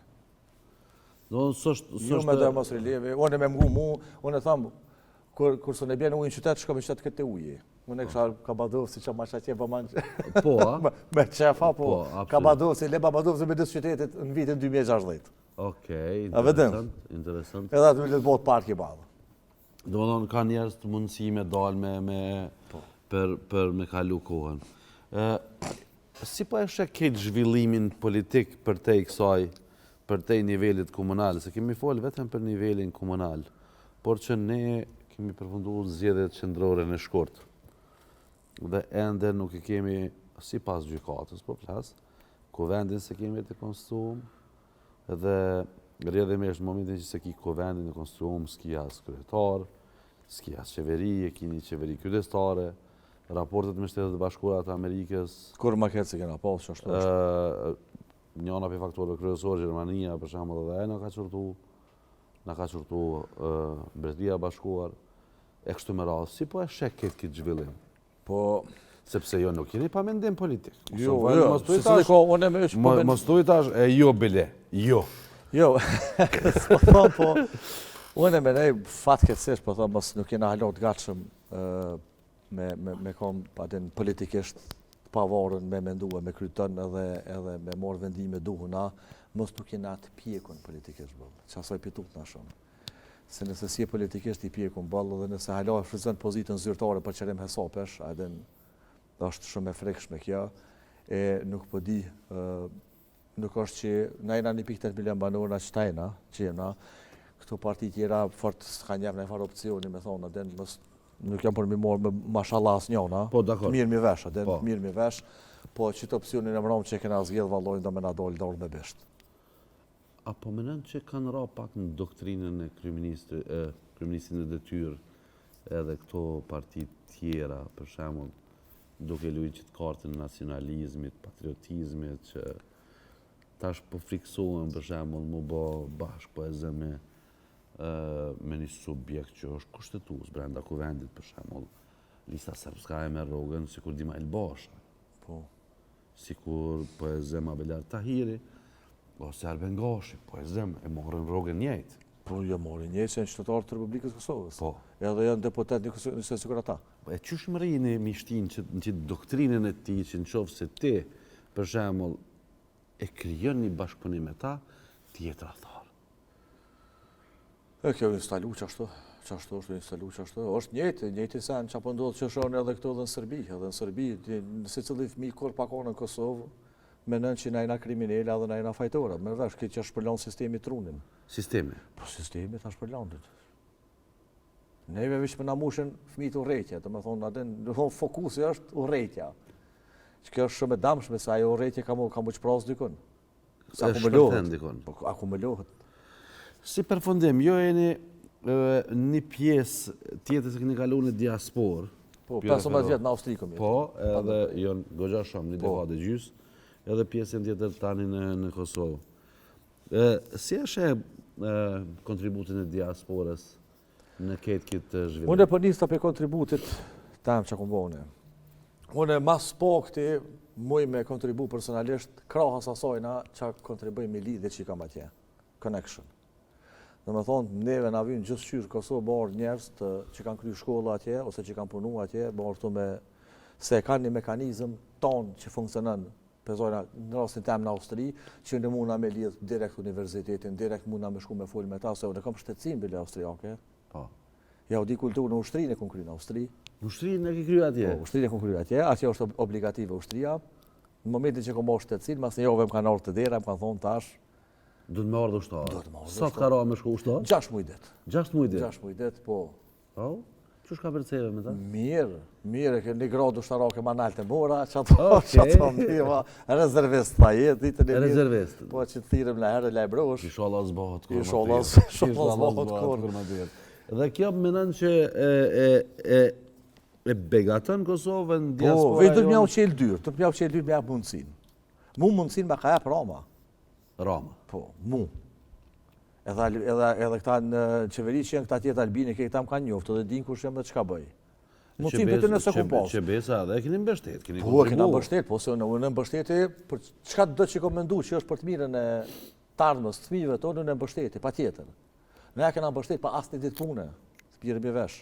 Jo me dojë mos relievi, unë e me mgu mu, unë e thamë, kërësë në bjenë ujë në qytetë, shko me qytetë këtë ujë. Unë e kësha Kabadovë, që ma shaqe për manë... Po, a? Me qefa, po. Kabadovë, le Babadovë, me dësë qytetit në vitin 2016. Okej, interesant. Edhe atë me letë botë park i badhë. Do më thonë, ka njerës të mundësi me dalë për me kalu kohën. Si po e shek këtë zhvillimin politik për te i kësaj, për te i nivellit komunal, se kemi folë vetëm për nivelin komunal, por që ne kemi përfundu zgjedhjet qendrore në Shkurt. Dhe ende nuk i kemi, si pas gjykatës, po flasë, kuvendin se kemi të konstruum, dhe rrjedhimisht në momentin që se ki kuvendin të konstruum, s'ki as kryetar, s'ki as qeveri, e kini qeveri kytestare, raportet me Shtetet e Bashkuara të Amerikës. Kur më ketë se kena pas, që ashtu është? Njëna për faktorëve kryesor, Gjermania, për shembull, edhe na ka qërtu Mbretëria e Bashkuar, e kështu me radhë. Si po e shek këtë zhvillim? Po, sepse jo nuk jeni pa mendim politik. Mos tuj tash e jo bile, jo. Jo, s'po thonë, po, unë e menej fatkeqësisht, po thonë, mos nuk jena halot gatshëm me kom patin politikisht pavarën me mendua, me krytën edhe me morë vendime duhuna, mos nuk jena të pjekun politikisht bëllë, që asoj pitut në shumë. Se nëse si e politikisht i pjekun bëllë, dhe nëse hala e frizën pozitën zyrtare për qërim hesapesh, adin është shumë e frekshme kjo, e nuk po di, nuk është që na jena 1.8 milion banor, na qëtajna, që jena, këto parti tjera fort s'ka njef në farë opcioni, me thonë, adin nuk jam për mi morë me mashallah as njona, mirë mi vesh, adin mirë mi vesh, po që të opcionin e mërom që e kena zgjedh vallojnë do me na dollë dorë me besht. Apo menën që kanë ra pak në doktrinën e kryeministit në detyrë edhe këto partit tjera, për shembull, duke luajtur kartën e nacionalizmit, patriotizmit, që tash po friksohen për shembull mu bë bashkë po e zë me një subjekt që është kushtetues brenda kuvendit, për shembull, Lista Srpska e me rrogën, sikur Dima Elbasha, sikur po e zë Abelar Tahiri, ose Arben Gashi, po e zëm, e morën rrogën njëjtë. Po, jo morën njëjtë, se në qytetarë të Republikës Kosovës. Po. Edhe janë deputet njëse sikur ata. E qysh më rrini mi shtin që doktrinën e ti, që në qofë se ti, për shembull, e krijon një bashkëpunim me ta, tjetër atharë. E kjo instalu qashtu është instalu qashtu. është njëjtë sen që apo ndodhë që shonë edhe këto dhe në Serbi. Edhe në Serbi, se cili fëmijë kur pakonë në Kosovë, menën që na jena kriminele edhe na jena fajtora. Me vesh, këtë që është përlanë sistemi trunin. Sistemi? Po, sistemi të është përlanë. Neve vishë për na mushen fëmijët urrejtja, të me thonë, fokusi është urrejtja. Që kjo është shumë e damshme, se ajo urrejtja ka mu qpras dikun. Se shpërthen dikun. Po, akumulohet. Si përfundim, jo e një pjesë tjetër se këni kalu në diasporë. Po, 15 vjetë në Austri këmi. Po, edhe jonë gogja shumë, një dekade gjysë, edhe pjesën tjetër tani në Kosovë. Si është kontributin e diasporës në këtë zhvillim? Unë e për njësta për kontributit tam që këmë bëne. Unë e mas po këti muj me kontribu personalisht krahas asajna që kontribuj me lidhe që i kam atje. Connection. Në me thonë, neve në avynë gjithë shqyrë Kosovë barë njerës që kanë kry shkolla atje, ose që kanë punu atje, barë të me se kanë një mekanizm tonë që funksionan pezojna në rastin tem në Austri, që në muna me lidhë direkt universitetin, direkt muna me shku me full me ta, se unë e kam shtetësim bile austriake. Ja u di kulturë në Ushtrinë e këmë kry në Austri. Në Ushtrinë e ke kry atje? Po, Ushtrinë e këmë kry atje, atje është obligative Ushtria. Në momentin që këmë bërë shtetësim, mas në jove më kanë orë të dera, më kanë thonë tash. Do të me ardhë ushtarë? Sa të ka ra me shku ushtarë? 6 mujdet. 6 mujdet? 6 mujdet, po. Që shka përceve me ta? Mirë, një gradë ushtarake ma naltë e mora, që ato mdiva, rezervist ta jetë, ditën e mirë. Rezervist? Po, që të thirëm në herë, le brosh. Ishallah zbohat kur Ishallah zbohat kur. Dhe kjo mënën që e begatën Kosovën, diaspora... Po, veç do të mjau qelë dyrë, me japë mundësin. Mu mundësin me ka japë Rama. Rama? Po, mu. Edhe këta në qeveri që jenë këta tjetë Albini, këta më kanë njoftë, dhe din kush jem dhe qka bëj. Mundësin për të nëse ku pasë. Qebesa edhe e keni mbështet, keni kontribu. Po, kena mbështet, po se në mbështeti, për qka do që kom mendu që është për të mirën e tarmës, të fëmijëve tonë, në mbështeti, pa tjetër. Ne kena mbështet pa asë një ditë pune, të pjerë mi vesh.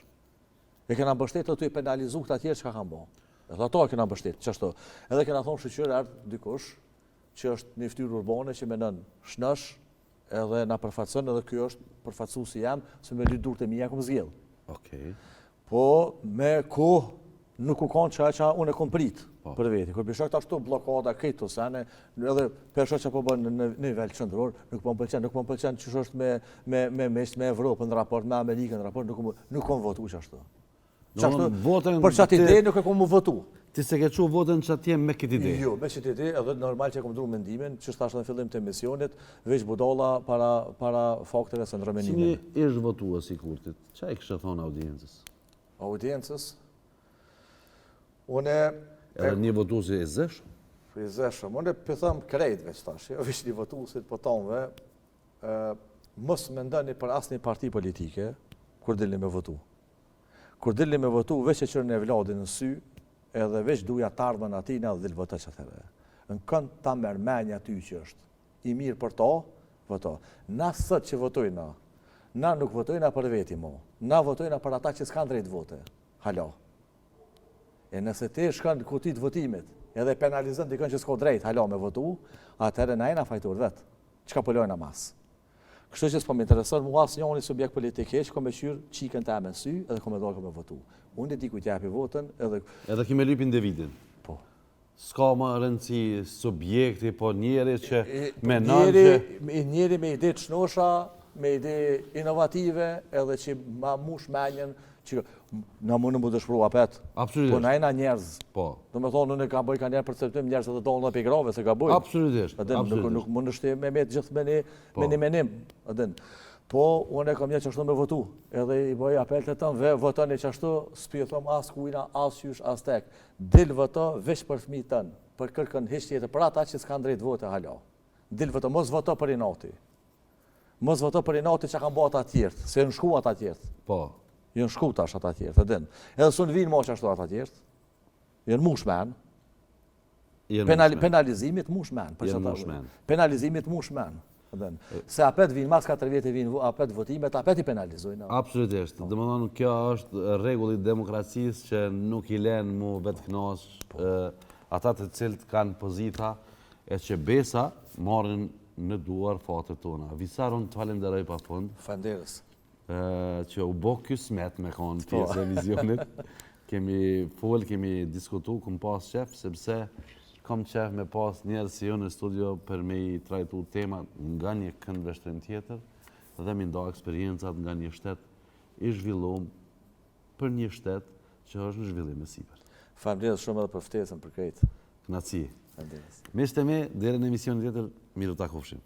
E kena mbështet të i penalizu këta tjerë që ka kanë bo. Edhe ato e kena mbështet, qashtu. Edhe kena thonë shqyqyre ardë dikush, që është një ftyrë urbane që menën shnësh, edhe na përfaqëson, edhe kjo është përfaqësuesi jam, se me dy durët e mia kom zgjedh. Okej. Po me kohë nuk u kanë që unë e kom prit për veti. Kur bishak ashtu blokada këto sene, edhe pesha që po bën në nivel qendror, nuk po më pëlqen çish është me Evropën në raport, me Amerikën në raport, nuk kom votu ashtu. Për çat ide nuk e kom votu. Ti se ke çu votën çatje me këtë ide? Jo, me këtë ide, edhe normal që e kom ndru mendimin, që thash në fillim të emisionit, veç budalla para fakteve së ndërmendimit. Si ish votues i Kurtit? Çfarë kishe thonë audiencës? Audiencës Une... Edhe një votuesi i zeshëm? I zeshëm. Une pëthëm krejt veç tash, jo veç një votuesit po tonëve, mos me ndani për asë një parti politike, kur dilni me votu. Kur dilni me votu, veç e qërën e vladin në sy, edhe veç duja tardën atina dhe dilë vota që theve. Në kënd ta mërmenja ty që është i mirë për ta, voto. Na sët që votojna, na nuk votojna për veti mo, na votojna për ata që s'kan drejt vote. Halo. E nëse ti shkon kutit votimit, edhe penalizën dikën që s'ko drejt, halo me votu, atëherë na jena fajtur vetë. Çka po lojna mas? Kështu që s'po më intereson mua asë njëri subjekt politik që kom e qyrë qikën të amen sy, edhe kom e dojë kom e votu. Unë e di ku t'japi votën, edhe... Edhe kime lyp individin? Po. S'ka më rëndësi subjekti, po njeri që menon që... Njeri me ide të shnosha, me ide inovative, edhe që ma mush menjen, që na mundë më dëshpru apet. Absolutisht. Po na jena njerëz. Po. Do me thonë, unë ka bëj ka njerë perceptim njerëz edhe dollë në pigrave, se ka bëj. Absolutisht. Nuk mund është me gjithë me një menim. Po, unë e kam një qashtu me votu. Edhe i bëj apel të tëmë, votoni qashtu, s'pi thom as kujna, as qysh, as tek. Dil voto veç për fëmijët tënë, për kërkën hiç tjetër, për ata që s'kan drejt vote hala. Dil voto, mos voto për inati. Mos voto për inati që kanë bërë ata tjertë, se në shku ata tjertë. Po. Jënë shku tash ata tjertë, të din. Edhe s'unë vinë ma që ashtu ata tjertë, jënë mushmen, penalizimit mushmen. Penalizimit mushmen. Se apet vinë, mas 4 vjetë vinë apet votimet, apet i penalizojnë. Absolutisht. Dhe më thonë, kjo është regulli demokracisë që nuk i lenë mu vetë knasë ata të cilët kanë pozita e që besa marrin në duar fatët tona. Visar, unë të falenderoj pa fund. Falenderës. Që u bo kësmet me konë pjesë e vizionit. Kemi folë, kemi diskutu, këm pas qef, sepse kam qef me pas njerë si jo në studio për me i trajtu temat nga një kënd veshtrim tjetër dhe mi nda eksperiencat nga një shtet i zhvillum për një shtet që është në zhvillim e sipër. Falenderës shumë edhe për ftesën për krejtë. Knaci. Falenderës. Mishte me, dhere në emision tjetër, miru ta kofshim.